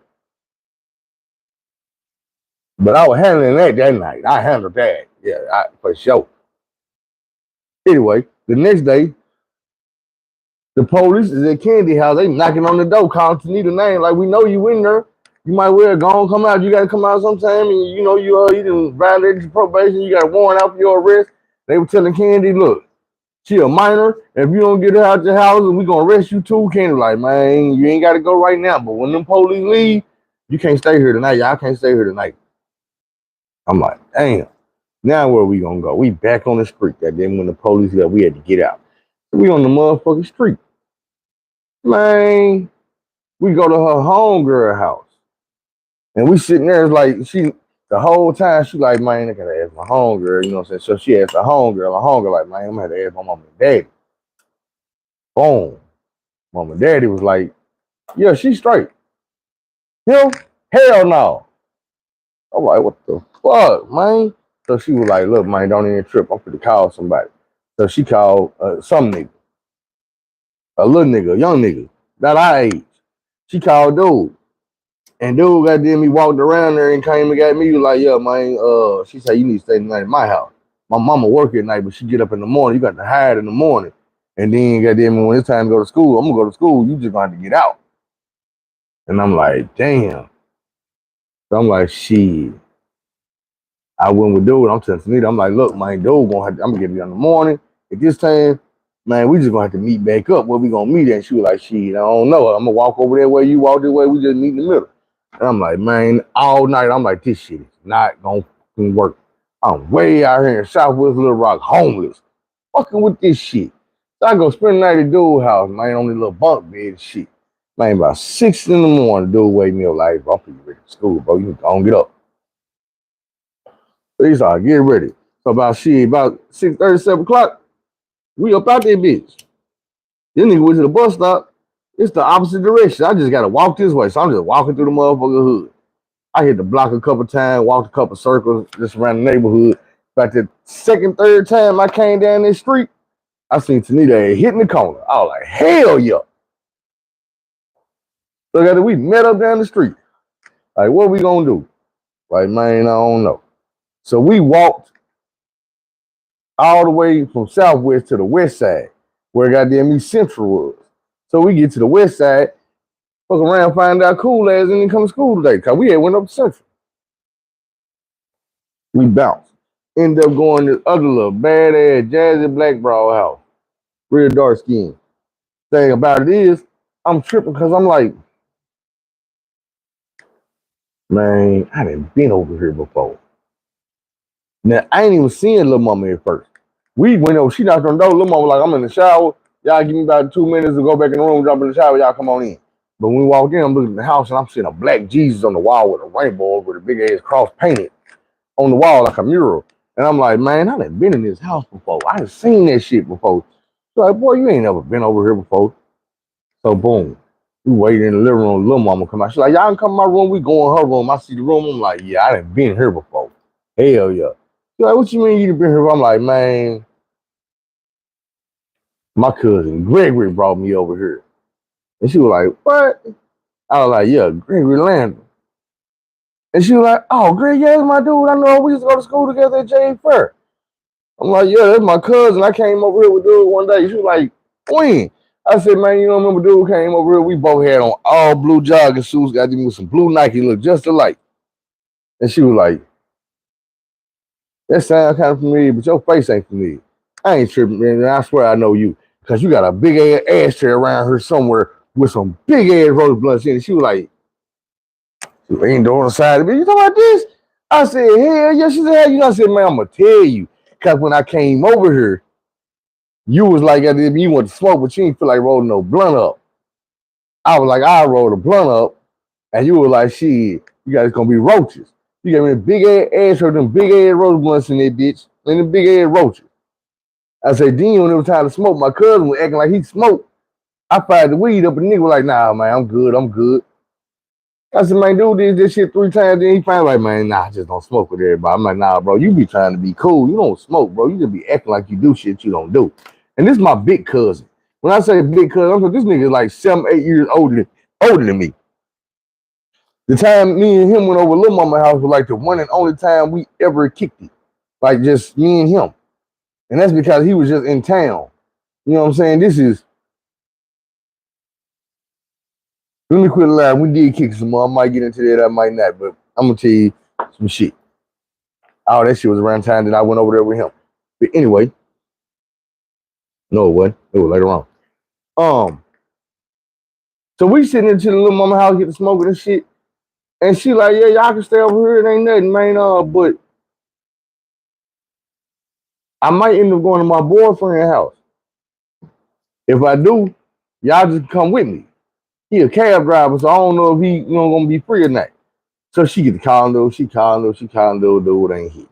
But I was handling that night. I handled that. Yeah, for sure. Anyway, the next day, the police is at Candy house. They knocking on the door, calling Tanita's name. Like, we know you in there. You might well go and come out. You got to come out sometime. And you know, you done violated your probation. You got a warrant out for your arrest. They were telling Candy, look, she a minor. If you don't get her out your house, we going to arrest you too. Candy like, man, you ain't got to go right now. But when them police leave, you can't stay here tonight. Y'all can't stay here tonight. I'm like, damn. Now where we gonna go? We back on the street. That then when the police left, we had to get out. We on the motherfucking street. Man, we go to her homegirl house. And we sitting there like the whole time she like, man, I gotta ask my homegirl, you know what I'm saying? So she asked her homegirl like, man, I'm gonna have to ask my mom and daddy. Boom. Mom and daddy was like, yeah, she's straight. Him? Hell no. I'm like, what the fuck, man? So she was like, look, man, don't even trip. I'm finna call somebody. So she called some nigga. A little nigga, a young nigga, about our age. She called dude. And dude goddamn me walked around there and came and got me. He was like, yeah, man, she said, you need to stay the night at my house. My mama work at night, but she get up in the morning. You got to hide in the morning. And then goddamn when it's time to go to school, I'm gonna go to school. You just gonna have to get out. And I'm like, damn. So I'm like, shit. I went with dude. I'm telling Tanita, I'm like, look, man, dude I'm gonna get you in the morning. At this time, man, we just gonna have to meet back up. Where we gonna meet at? And she was like, shit, I don't know. I'm gonna walk over there where you walk this way. We just meet in the middle. And I'm like, man, all night, I'm like, this shit is not gonna work. I'm way out here in Southwest Little Rock, homeless, fucking with this shit. So I go spend the night at dude's house, man, on this little bunk bed and shit. Man, about 6 in the morning, dude wake me up like, bro, I'm pretty ready for school, bro. You don't get up. So he's like, get ready. So about 6:30, 7 o'clock, we up out there, bitch. This nigga went to the bus stop. It's the opposite direction. I just gotta walk this way. So I'm just walking through the motherfucking hood. I hit the block a couple times, walked a couple circles just around the neighborhood. About the second, third time I came down this street, I seen Tanita hitting the corner. I was like, hell yeah. So we met up down the street. Like, what we gonna do? Like, man, I don't know. So we walked all the way from Southwest to the west side, where goddamn East Central was. So we get to the west side, fuck around, find out cool ass didn't come to school today. Cause we had went up to Central. We bounced. Ended up going to this other little badass jazzy black broad house. Real dark skin. Thing about it is, I'm tripping because I'm like, man, I done been over here before. Now I ain't even seen little mama at first. We went over, she knocked on the door, little mama was like, I'm in the shower. Y'all give me about 2 minutes to go back in the room, jump in the shower, y'all come on in. But when we walked in, I'm looking at the house and I'm seeing a black Jesus on the wall with a rainbow with a big ass cross painted on the wall like a mural. And I'm like, man, I done been in this house before. I done seen that shit before. She's like, boy, you ain't never been over here before. So boom. We waited in the living room, little mama come out. She's like, y'all can come in my room, we go in her room. I see the room. I'm like, yeah, I done been here before. Hell yeah. She's like, what you mean you done been here? I'm like, man, my cousin Gregory brought me over here. And she was like, what? I was like, yeah, Gregory Landon. And she was like, oh, Greg, yeah, that's my dude. I know we used to go to school together at J. Fair. I'm like, yeah, that's my cousin. I came over here with dude one day. She was like, when? I said, man, you don't remember dude came over here? We both had on all blue jogging shoes, got them with some blue Nike, look just alike. And she was like, that sounds kind of familiar, but your face ain't familiar. I ain't tripping, man. I swear I know you. Because you got a big ass ashtray around here somewhere with some big ass rose blunts in it. She was like, she leaned on the side of me. You talking about this? I said, hell yeah. She said, how you know? I said, man, I'm going to tell you. Because when I came over here, you was like, you want to smoke, but you didn't feel like rolling no blunt up. I was like, I rolled a blunt up. And you were like, shit, you guys going to be roaches. You got me a big ass ashtray, them big ass rose blunts in there, bitch. And them big ass roaches. I said, then when it was time to smoke, my cousin was acting like he smoked. I fired the weed up, and the nigga was like, nah, man, I'm good. I said, man, dude did this shit 3 times, then he finally like, man, nah, I just don't smoke with everybody. I'm like, nah, bro, you be trying to be cool. You don't smoke, bro. You just be acting like you do shit you don't do. And this is my big cousin. When I say big cousin, I'm saying this nigga is like 7, 8 years older than me. The time me and him went over Lil Mama house was like the one and only time we ever kicked it. Like just me and him. And that's because he was just in town. You know what I'm saying? Let me quit lying. We did kick some more. I might get into that, I might not, but I'm gonna tell you some shit. Oh, that shit was around time that I went over there with him. But anyway, no, it wasn't. It was later on. So we sitting into the little mama house, get the smoking and shit. And she like, yeah, y'all can stay over here. It ain't nothing, man. But I might end up going to my boyfriend's house. If I do, y'all just come with me. He a cab driver, so I don't know if he gonna be free or not. So she get the calling dude ain't here.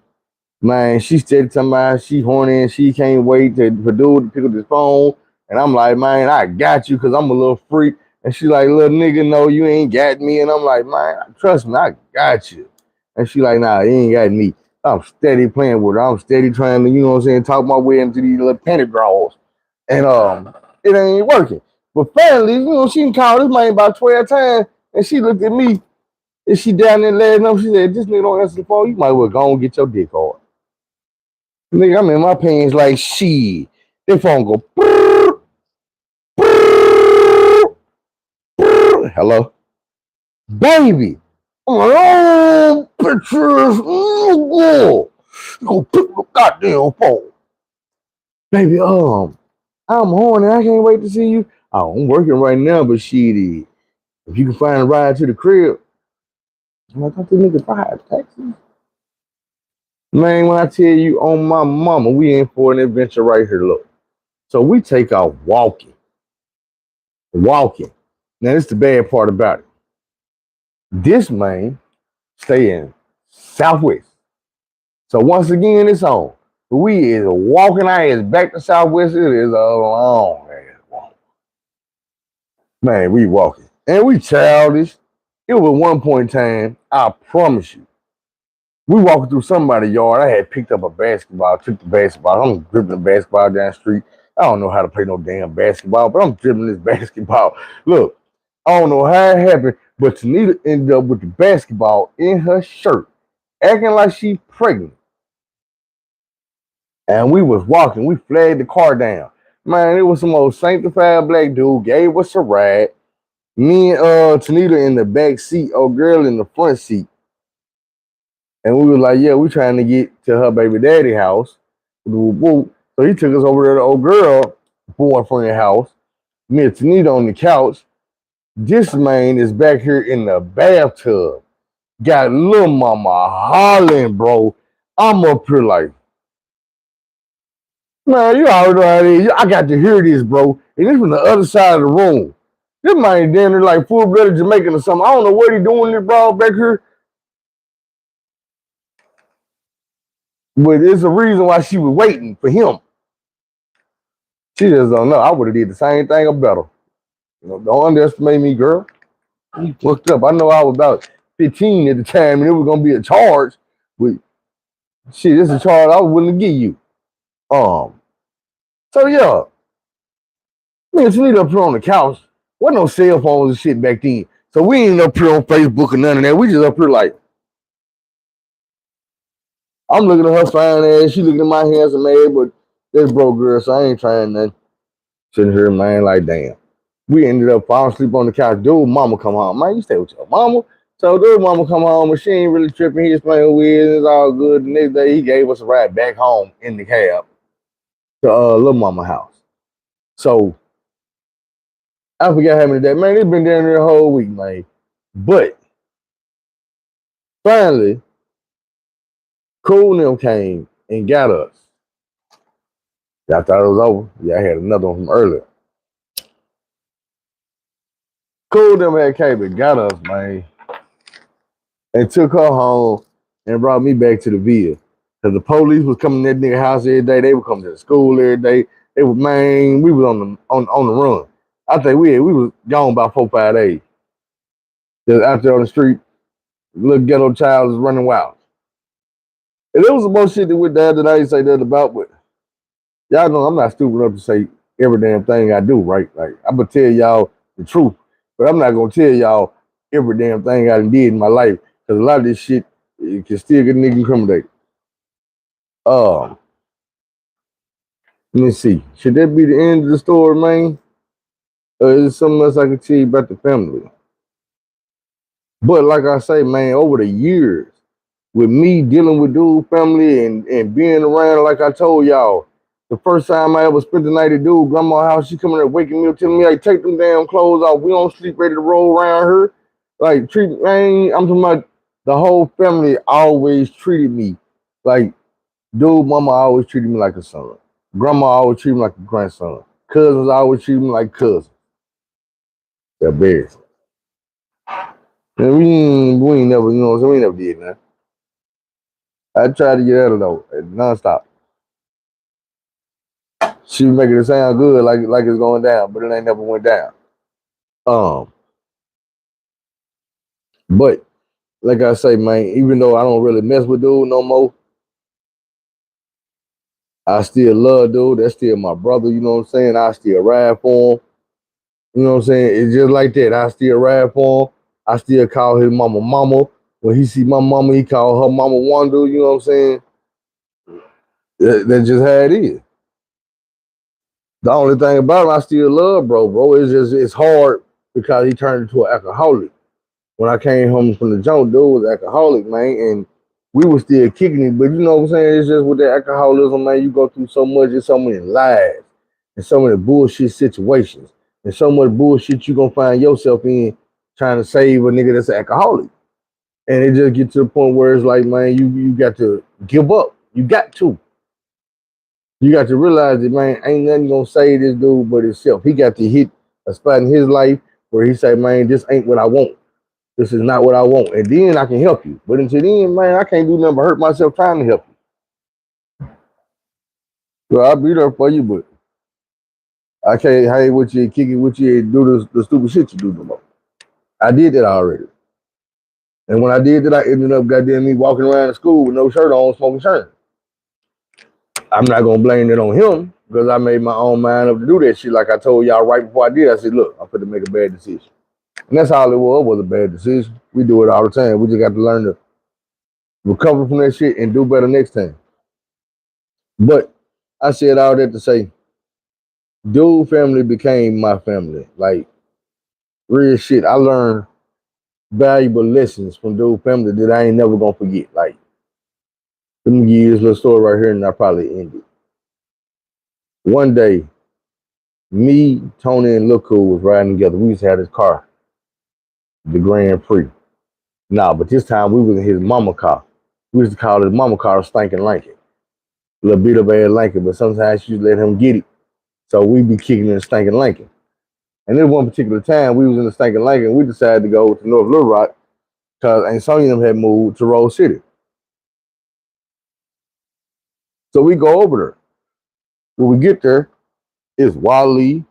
Man, she steady talking about she horny and she can't wait for dude to pick up his phone. And I'm like, man, I got you because I'm a little freak. And she like, little nigga, no, you ain't got me. And I'm like, man, trust me, I got you. And she like, nah, you ain't got me. I'm steady playing with her. I'm steady trying to, you know what I'm saying, talk my way into these little panty draws. And it ain't working. But finally, you know, she can call this man about 12 times. And she looked at me. And she down there last night, she said, this nigga don't answer the phone. You might well go and get your dick hard. Nigga, I'm in my pants like shit. That phone go. Brrr, brrr, brrr. Hello, baby. I'm like, oh, pictures. Oh, you gonna pick the goddamn phone, baby. I'm horny. I can't wait to see you. Oh, I'm working right now, but shit, if you can find a ride to the crib, I'm like, I think nigga drive taxi. Man, when I tell you on my mama, we in for an adventure right here. Look. So we take out walking. Walking. Now, this is the bad part about it. This man stay in Southwest. So once again, it's on. We is walking our ass back to Southwest. It is a long ass walk. Man, we walking. And we childish. It was one point in time, I promise you. We walking through somebody's yard. I had picked up a basketball, took the basketball. I'm dribbling the basketball down the street. I don't know how to play no damn basketball, but I'm dribbling this basketball. Look, I don't know how it happened, but Tanita ended up with the basketball in her shirt, acting like she pregnant. And we was walking. We flagged the car down. Man, it was some old sanctified black dude, gave us a ride. Me and Tanita in the back seat, old girl in the front seat. And we was like, yeah, we trying to get to her baby daddy house. So he took us over to the old girl boyfriend house. Me and Tanita on the couch. This man is back here in the bathtub. Got little mama hollering, bro. I'm up here like, man, you already know how it is. I got to hear this, bro. And this from the other side of the room. This man damn near like full-blooded Jamaican or something. I don't know what he doing this, bro, back here. But there's a reason why she was waiting for him. She just don't know. I would have did the same thing or better. You know, don't underestimate me, girl. You fucked up. I know I was about 15 at the time, and it was gonna be a charge. But shit, this is a charge I was willing to give you. So yeah, me and Tanita up here on the couch. Wasn't no cell phones and shit back then. So we ain't up here on Facebook or none of that. We just up here like, I'm looking at her fine ass, she looking at my handsome ass, but that's broke girl, so I ain't trying nothing. Sitting here, man, like damn. We ended up falling asleep on the couch. Dude, mama come home. Man, you stay with your mama. So dude, mama come home, but she ain't really tripping. He was playing with, it's all good. The next day, he gave us a ride back home in the cab to little mama house. So I forgot how many days. Man, they been down there the whole week, man. But finally, Cool and them came and got us. Y'all thought it was over. Yeah, I had another one from earlier. Cool them had came and got us, man. And took her home and brought me back to the Ville. Cause the police was coming to that nigga house every day. They would come to the school every day. They were, man, we was on the run. I think we was gone about 4-5 days. Just out there on the street, little ghetto child was running wild. And it was the most shit that with that I ain't say that about, but y'all know I'm not stupid enough to say every damn thing I do, right? Like I'm gonna tell y'all the truth, but I'm not gonna tell y'all every damn thing I did in my life, because a lot of this shit it can still get a nigga incriminated. Let me see. Should that be the end of the story, man? Or is there something else I can tell you about the family? But like I say, man, over the years, with me dealing with dude family and being around, like I told y'all, the first time I ever spent the night at dude grandma's house, she coming there waking me up, telling me, like, take them damn clothes off. We don't sleep ready to roll around her. Like, man, I'm talking about the whole family always treated me like, dude, mama always treated me like a son. Grandma always treated me like a grandson. Cousins always treated me like cousins. They're bears. And we ain't never, you know, so we ain't never did that. I tried to get out of though, nonstop. She was making it sound good, like it's going down, but it ain't never went down. But like I say, man, even though I don't really mess with dude no more, I still love dude. That's still my brother. You know what I'm saying? I still ride for him. You know what I'm saying? It's just like that. I still ride for him. I still call his mama mama. When he see my mama, he call her mama Wanda. You know what I'm saying? That's just how it is. The only thing about him, I still love bro. It's just it's hard because he turned into an alcoholic. When I came home from the jump, dude was alcoholic, man, and we were still kicking it. But you know what I'm saying? It's just with that alcoholism, man, you go through so much, and so many lies, and so many bullshit situations, and so much bullshit you gonna find yourself in trying to save a nigga that's an alcoholic. And it just get to the point where it's like, man, you got to give up. You got to. You got to realize that, man, ain't nothing gonna save this dude but himself. He got to hit a spot in his life where he say, man, this ain't what I want. This is not what I want. And then I can help you. But until then, man, I can't do nothing but hurt myself trying to help you. So I'll be there for you, but I can't hang with you, kick it with you, and do the stupid shit you do no more. I did that already. And when I did that, I ended up goddamn me walking around the school with no shirt on, smoking shirt. I'm not gonna blame it on him because I made my own mind up to do that shit. Like I told y'all right before I did, I said, look, I'm finna make a bad decision. And that's all it was a bad decision. We do it all the time. We just got to learn to recover from that shit and do better next time. But I said all that to say, Dude family became my family. Like real shit. I learned valuable lessons from dude family that I ain't never gonna forget. Like let me give you this little story right here and I probably end it. One day, me, Tony, and Lil Cool was riding together. We used to have this car, the Grand Prix. Nah, but this time we was in his mama car. We used to call his mama car Stinking Lincoln. Little beat up ass Lincoln, but sometimes she used to let him get it. So we be kicking in the Stinking Lincoln. And then one particular time we was in the Stinking Lincoln, we decided to go to North Little Rock because Aunt Sonya and them had moved to Rose City. So we go over there. When we get there, it's Wally,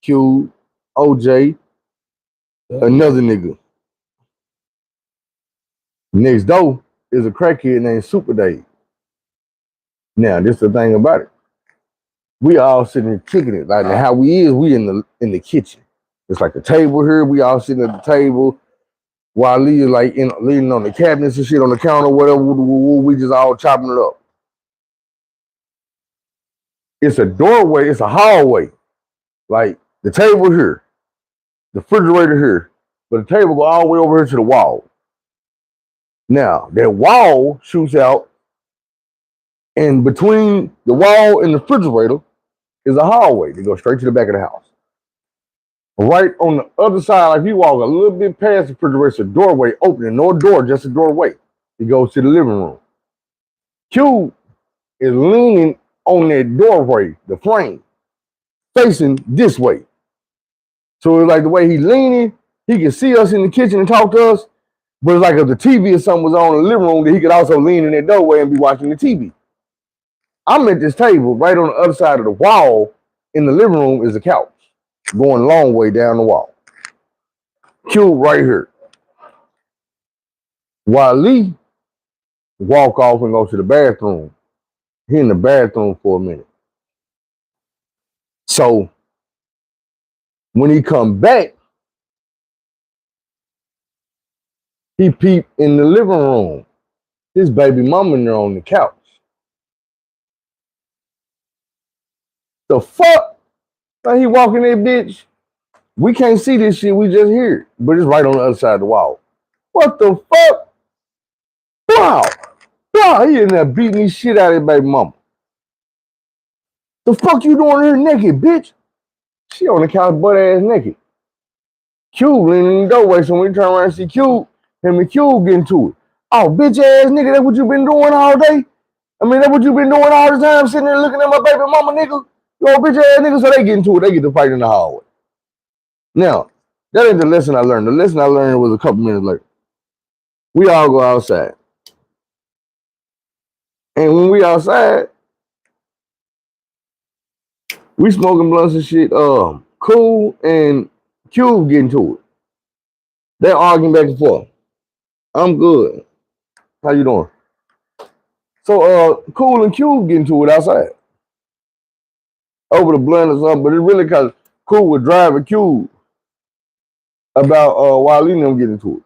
Q, OJ, another nigga. Next door is a crackhead named Super Dave. Now, this is the thing about it. We all sitting here kicking it. Like how we in the kitchen. It's like a table here. We all sitting at the table. While Lee is like leaning on the cabinets and shit on the counter, whatever. We just all chopping it up. It's a doorway. It's a hallway. Like the table here, the refrigerator here, but the table go all the way over here to the wall. Now that wall shoots out, and between the wall and the refrigerator is a hallway that goes straight to the back of the house. Right on the other side, like you walk a little bit past the refrigerator, it's a doorway opening, no door, just a doorway. It goes to the living room. Q is leaning on that doorway, the frame, facing this way. So it's like the way he's leaning, he can see us in the kitchen and talk to us, but it's like if the TV or something was on in the living room, that he could also lean in that doorway and be watching the TV. I'm at this table, right on the other side of the wall in the living room is a couch, going a long way down the wall. Q right here. While Lee walk off and go to the bathroom, he in the bathroom for a minute. So when he come back, he peep in the living room. His baby mama in there on the couch. The fuck? Like he walking that bitch. We can't see this shit, we just hear it. But it's right on the other side of the wall. What the fuck? Wow. Wow, he in there beating his shit out of his baby mama. The fuck you doing here naked, bitch? She on the couch butt ass naked. Q leaning in the doorway, so when we turn around and see Q, him and Q get into it. Oh, bitch ass nigga, that's what you been doing all day? I mean, that's what you been doing all the time, sitting there looking at my baby mama, nigga? Yo, bitch ass nigga, so they get into it. They get to fight in the hallway. Now, that ain't the lesson I learned. The lesson I learned was a couple minutes later. We all go outside. And when we outside, we smoking blunts and shit. Cool and Cube get into it. They're arguing back and forth. I'm good. How you doing? So Cool and Cube get into it outside. Over the blunt or something, but it's really cause Cool was driving Cube about while letting them get into it.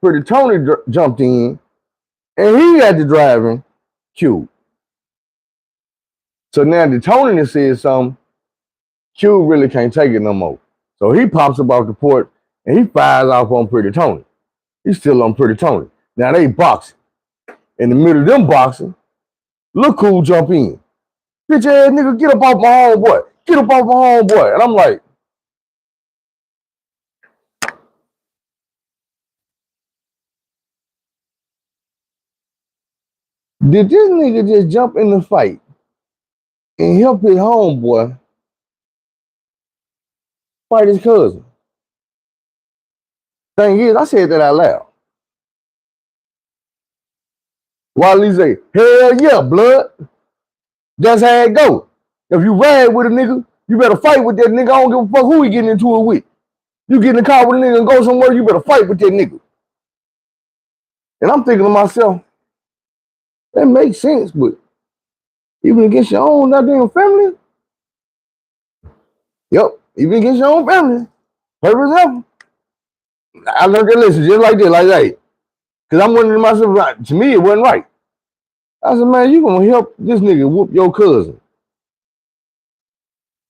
Pretty Tony jumped in and he had to driving Cube. So now the Tony that said something, Cube really can't take it no more. So he pops up off the port and he fires off on Pretty Tony. He's still on Pretty Tony. Now they boxing. In the middle of them boxing, Look Cool jump in. Bitch ass nigga, get up off my homeboy. Get up off my homeboy. And I'm like, did this nigga just jump in the fight and help his homeboy fight his cousin? Thing is, I said that out loud. While he say, hell yeah, blood. That's how it go. If you ride with a nigga, you better fight with that nigga. I don't give a fuck who he getting into it with. You get in the car with a nigga and go somewhere, you better fight with that nigga. And I'm thinking to myself, that makes sense, but even against your own goddamn family? Yep, even against your own family. Purpose ever. I learned that lesson just like this, like that. Because I'm wondering to myself, to me, it wasn't right. I said, man, you gonna help this nigga whoop your cousin.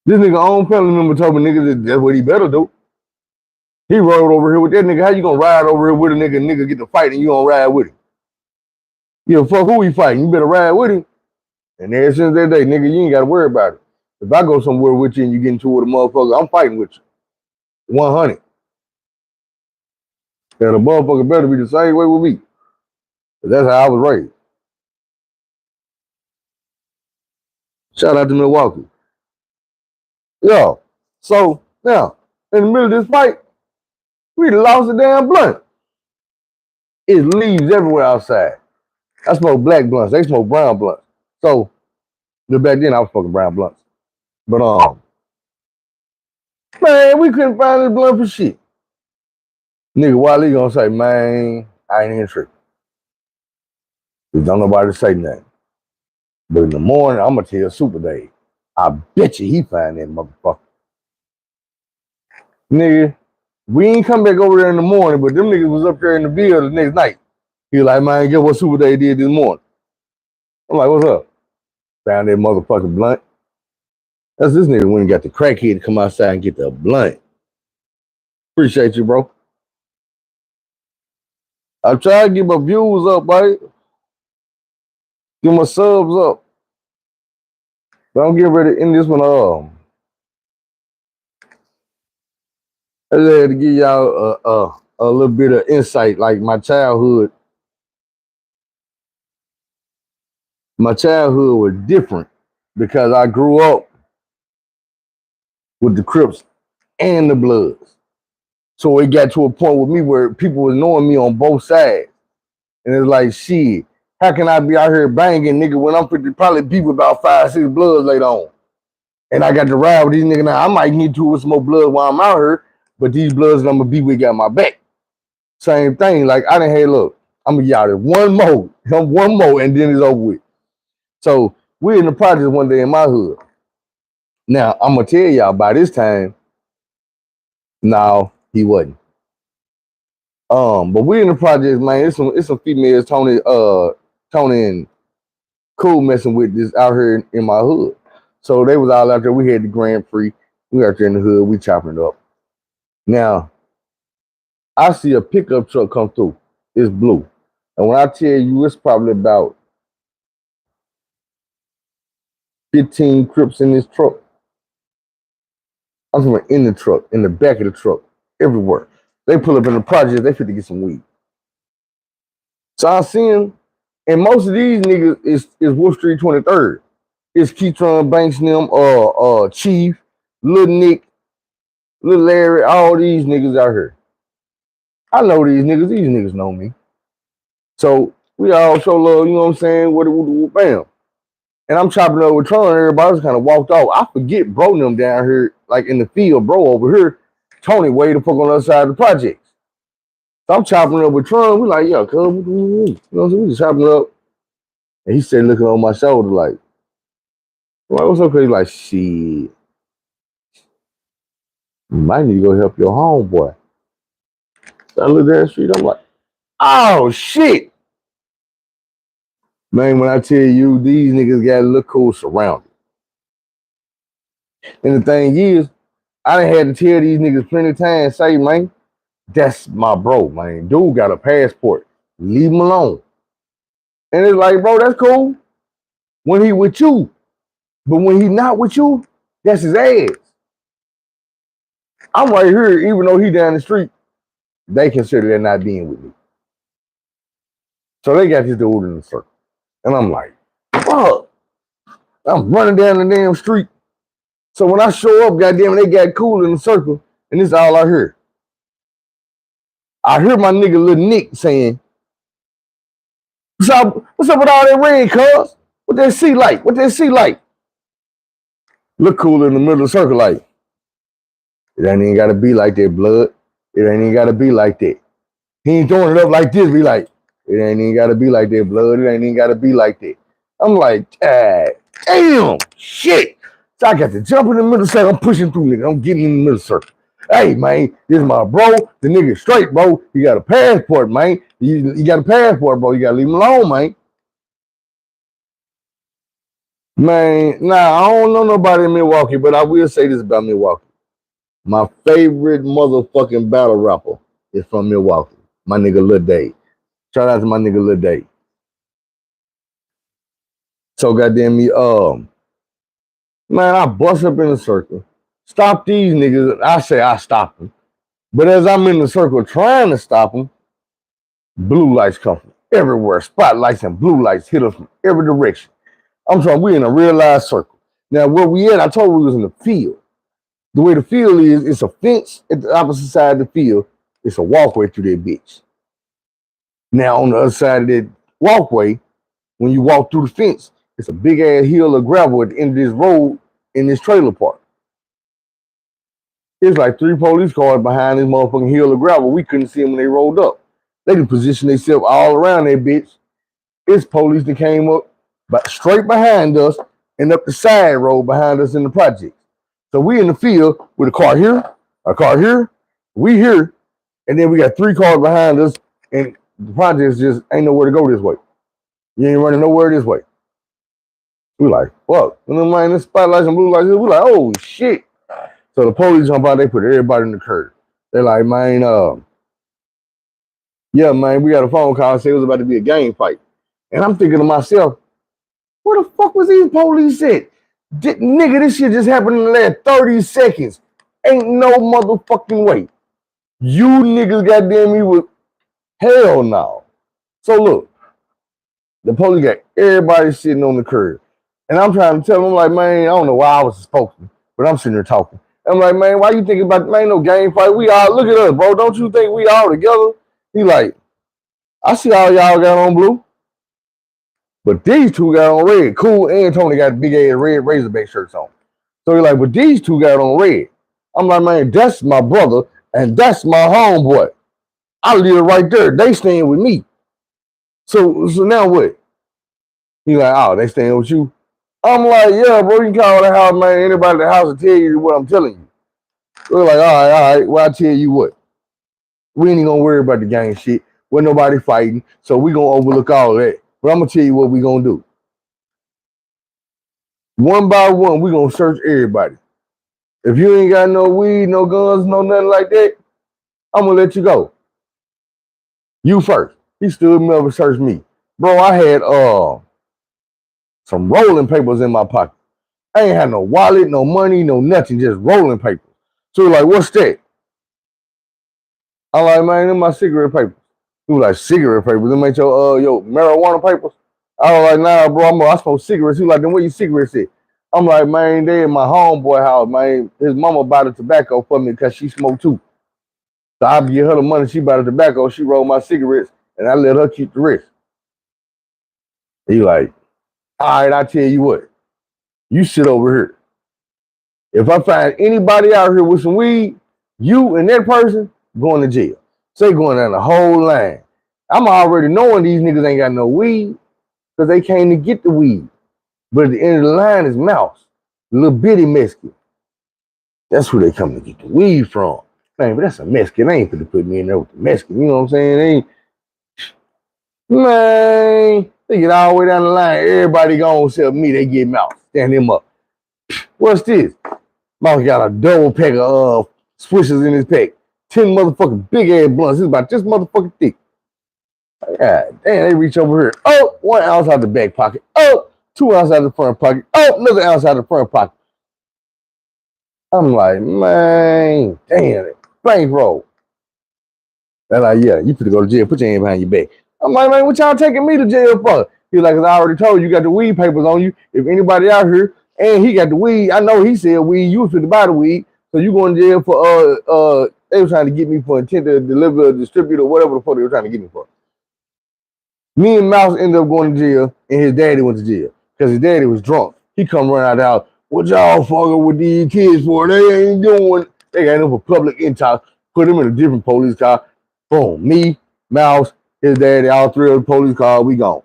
This nigga own family member told me, nigga, that's what he better do. He rode over here with that nigga. How you gonna ride over here with a nigga get to fight and you gonna ride with him? You fuck who he fighting? You better ride with him. And ever since that day, nigga, you ain't gotta worry about it. If I go somewhere with you and you get into it with a motherfucker, I'm fighting with you. 100. And the motherfucker better be the same way with me. That's how I was raised. Shout out to Milwaukee. Yeah. So now, in the middle of this fight, we lost a damn blunt. It's leaves everywhere outside. I smoke black blunts. They smoke brown blunts. So back then I was fucking brown blunts. But man, we couldn't find this blunt for shit. Nigga Wiley gonna say, man, I ain't even tripping. Cause don't nobody say nothing. But in the morning, I'm gonna tell Super Dave. I bet you he find that motherfucker. Nigga, we ain't come back over there in the morning, but them niggas was up there in the bill the next night. He was like, man, guess what Super Dave did this morning? I'm like, what's up? Found that motherfucking blunt. That's this nigga when he got the crackhead to come outside and get the blunt. Appreciate you, bro. I try to get my views up, buddy. Get my subs up. But I'm getting ready to end this one. I just had to give y'all a little bit of insight, like my childhood. My childhood was different because I grew up with the Crips and the Bloods. So it got to a point with me where people was knowing me on both sides. And it's like, shit, how can I be out here banging, nigga, when I'm probably beat with about 5, 6 Bloods later on? And I got to ride with these niggas now. I might need to with some more blood while I'm out here, but these Bloods I'm gonna be with got my back. Same thing. Like I done, hey, look, I'm gonna get out there one more, and then it's over with. So we're in the project one day in my hood. Now I'm gonna tell y'all by this time. No, he wasn't. But we in the project, man. It's some females, Tony and Cool messing with this out here in my hood. So they was all out there. We had the Grand Prix. We out there in the hood. We chopping it up. Now, I see a pickup truck come through. It's blue. And when I tell you, it's probably about 15 Crips in this truck. I'm talking in the truck, in the back of the truck, everywhere. They pull up in the project, they fit to get some weed. So I see him, and most of these niggas is Wolf Street 23rd. It's Keytron, Banks, them, Chief, Lil Nick, Lil Larry, all these niggas out here. I know these niggas know me. So we all show love, you know what I'm saying? What bam. And I'm chopping up with Tron, and everybody just kind of walked off. I forget bro them down here, like in the field, bro over here. Tony way the fuck on the other side of the projects. So I'm chopping up with Tron. We like, yo, cuz, you know what I'm saying? We just chopping up. And he said, looking on my shoulder, like, what's up? He's like, shit. You might need to go help your homeboy. So I look down the street, I'm like, oh shit. Man, when I tell you these niggas got a look cool surrounded. And the thing is, I done had to tell these niggas plenty of times, say, man, that's my bro, man. Dude got a passport. Leave him alone. And it's like, bro, that's cool when he with you. But when he not with you, that's his ass. I'm right here, even though he down the street, they consider that not being with me. So they got this dude in the circle. And I'm like, fuck. I'm running down the damn street. So when I show up, goddamn, they got cool in the circle, and this is all I hear. I hear my nigga Lil Nick saying, what's up with all that red, cuz? What that see like? What that see like? Look cool in the middle of the circle like, it ain't even gotta be like that, blood. It ain't even gotta be like that. He ain't throwing it up like this, be like, it ain't even gotta be like that, blood. It ain't even gotta be like that. I'm like, damn, shit. So I got to jump in the middle circle. I'm pushing through, nigga. I'm getting in the middle circle. Hey, man, this is my bro. The nigga straight, bro. He got a passport, man. You got a passport, bro. You got to leave him alone, man. Man, nah, I don't know nobody in Milwaukee, but I will say this about Milwaukee. My favorite motherfucking battle rapper is from Milwaukee. My nigga Lil Dave. Shout out to my nigga Lil Dave. So goddamn me, man, I bust up in a circle. Stop these niggas. I say I stop them. But as I'm in the circle trying to stop them, blue lights come from everywhere. Spotlights and blue lights hit us from every direction. I'm talking, we in a real live circle. Now, where we at, I told you we was in the field. The way the field is, it's a fence at the opposite side of the field. It's a walkway through that bitch. Now, on the other side of that walkway, when you walk through the fence, it's a big ass hill of gravel at the end of this road in this trailer park. It's like 3 police cars behind this motherfucking hill of gravel. We couldn't see them when they rolled up. They didn't position themselves all around that bitch. It's police that came up but straight behind us and up the side road behind us in the project. So we in the field with a car here, we here, and then we got 3 cars behind us, and the projects just ain't nowhere to go this way. You ain't running nowhere this way. We like, fuck. And then man, the spotlights and blue lights, we like, oh shit. So the police jump out, they put everybody in the curb. They're like, man, yeah, man, we got a phone call, say it was about to be a gang fight. And I'm thinking to myself, where the fuck was these police at? Nigga, this shit just happened in the last 30 seconds. Ain't no motherfucking way. You niggas goddamn me with hell no. So look, the police got everybody sitting on the curb. And I'm trying to tell them, like, man, I don't know why I was supposed to, but I'm sitting there talking. I'm like, man, why you thinking about, man, no gang fight? We all, look at us, bro. Don't you think we all together? He like, I see all y'all got on blue. But these 2 got on red. Cool and Tony got big ass red Razorback shirts on. So he's like, but these 2 got on red. I'm like, man, that's my brother and that's my homeboy. I live right there. They staying with me. So now what? He's like, oh, they staying with you? I'm like, yeah, bro, you can call the house, man. Anybody at the house will tell you what I'm telling you. We're like, all right, well, I tell you what. We ain't even gonna worry about the gang shit. When nobody fighting, so we gonna overlook all that. But I'm gonna tell you what we gonna do. One by one, we gonna search everybody. If you ain't got no weed, no guns, no nothing like that, I'm gonna let you go. You first. He stood me up and searched me. Bro, I had some rolling papers in my pocket. I ain't had no wallet, no money, no nothing, just rolling papers. So he like, what's that? I'm like, man, them my cigarette papers. He was like, cigarette papers? Them ain't your marijuana papers? I was like, nah, bro, I smoke cigarettes. He was like, then where your cigarettes at? I'm like, man, they in my homeboy house, man. His mama bought the tobacco for me because she smoked too. So I give her the money, she bought the tobacco, she rolled my cigarettes, and I let her keep the rest. He like, all right, I tell you what, you sit over here. If I find anybody out here with some weed, you and that person going to jail. So they going down the whole line. I'm already knowing these niggas ain't got no weed because they came to get the weed. But at the end of the line is Mouse, little bitty Mexican. That's who they come to get the weed from. Man, but that's a Mexican. They ain't finna put me in there with the Mexican. You know what I'm saying? They ain't. Man, they get all the way down the line. Everybody gone except me. They get Mouse. Stand him up. What's this? Mouse got a double pack of swishers in his pack. 10 motherfucking big ass blunts. It's about this motherfucking thick. God damn, they reach over here. Oh, 1 ounce out the back pocket. Oh, 2 ounces out the front pocket. Oh, another ounce out the front pocket. I'm like, man, damn it. Bankroll. They're like, yeah, you finna go to jail. Put your hand behind your back. I'm like, man, what y'all taking me to jail for? He's like, cause I already told you got the weed papers on you. If anybody out here and he got the weed, I know he said weed, you was finna buy the weed. So you going to jail for, they were trying to get me for intent to deliver, distribute, or whatever the fuck they were trying to get me for. Me and Mouse ended up going to jail, and his daddy went to jail because his daddy was drunk. He come run out of the house. What y'all fucking with these kids for? They ain't doing. They got him for public intox. Put him in a different police car. Boom. Me, Mouse, his daddy, all 3 of the police cars. We gone.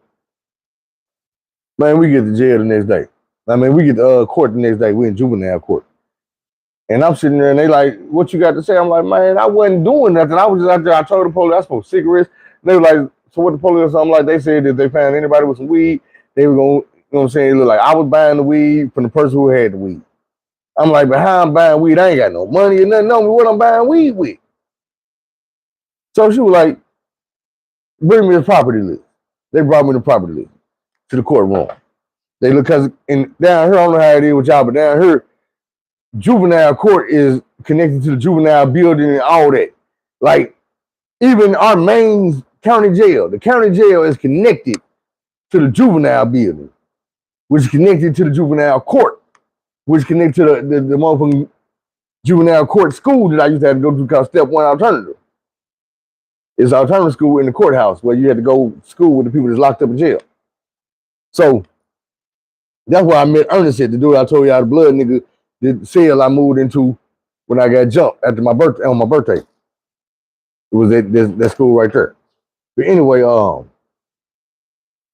Man, we get to jail the next day. I mean, we get to court the next day. We in juvenile court. And I'm sitting there, and they like, what you got to say? I'm like, man, I wasn't doing nothing. I was just out there. I told the police I smoked cigarettes. They were like, so what the police, I'm like, they said that they found anybody with some weed, they were going to know what I'm saying? It looked like I was buying the weed from the person who had the weed. I'm like, but how I'm buying weed? I ain't got no money or nothing on me. What I'm buying weed with? So she was like, bring me the property list. They brought me the property list to the courtroom. They look, cause down here, I don't know how it is with y'all, but down here, juvenile court is connected to the juvenile building and all that. Like, even our main county jail, the county jail is connected to the juvenile building, which is connected to the juvenile court, which is connected to the motherfucking juvenile court school that I used to have to go to called Step 1 Alternative. It's alternative school in the courthouse where you had to go to school with the people that's locked up in jail. So that's why I met Ernest at the dude I told y'all the blood nigga, the cell I moved into when I got jumped after my birthday on my birthday. It was at that school right there. But anyway,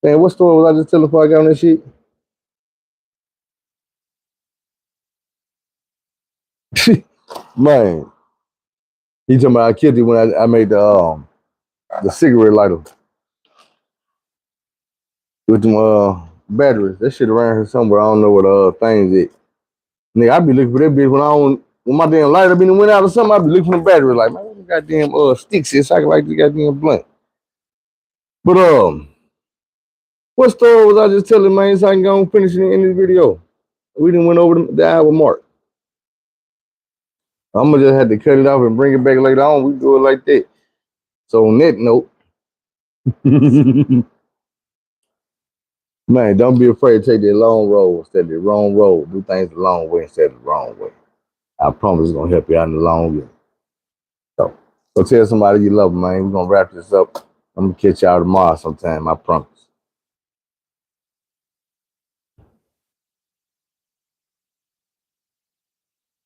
man, what story was I just telling before I got on that shit? Man, he talking about I killed you when I made the cigarette lighter with them batteries. That shit around here somewhere. I don't know what things it. Nigga, I be looking for that bitch when my damn lighter been went out or something. I be looking for the battery like, man, what the goddamn sticks is so I can light the goddamn blunt. But what story was I just telling, man, so I can go and finish it in this video? We done went over the hour mark. I'm gonna just have to cut it off and bring it back later on. We do it like that. So on that note, man, don't be afraid to take that long road instead of the wrong road. Do things the long way instead of the wrong way. I promise it's gonna help you out in the long run. So go tell somebody you love them, man. We're gonna wrap this up. I'm gonna catch y'all tomorrow sometime, I promise.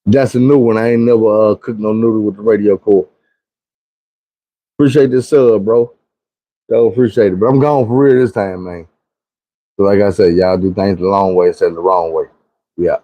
That's a new one. I ain't never cooked no noodle with the radio cord. Appreciate this sub, bro. So appreciate it. But I'm going for real this time, man. So like I said, y'all do things the long way instead of the wrong way. Yeah.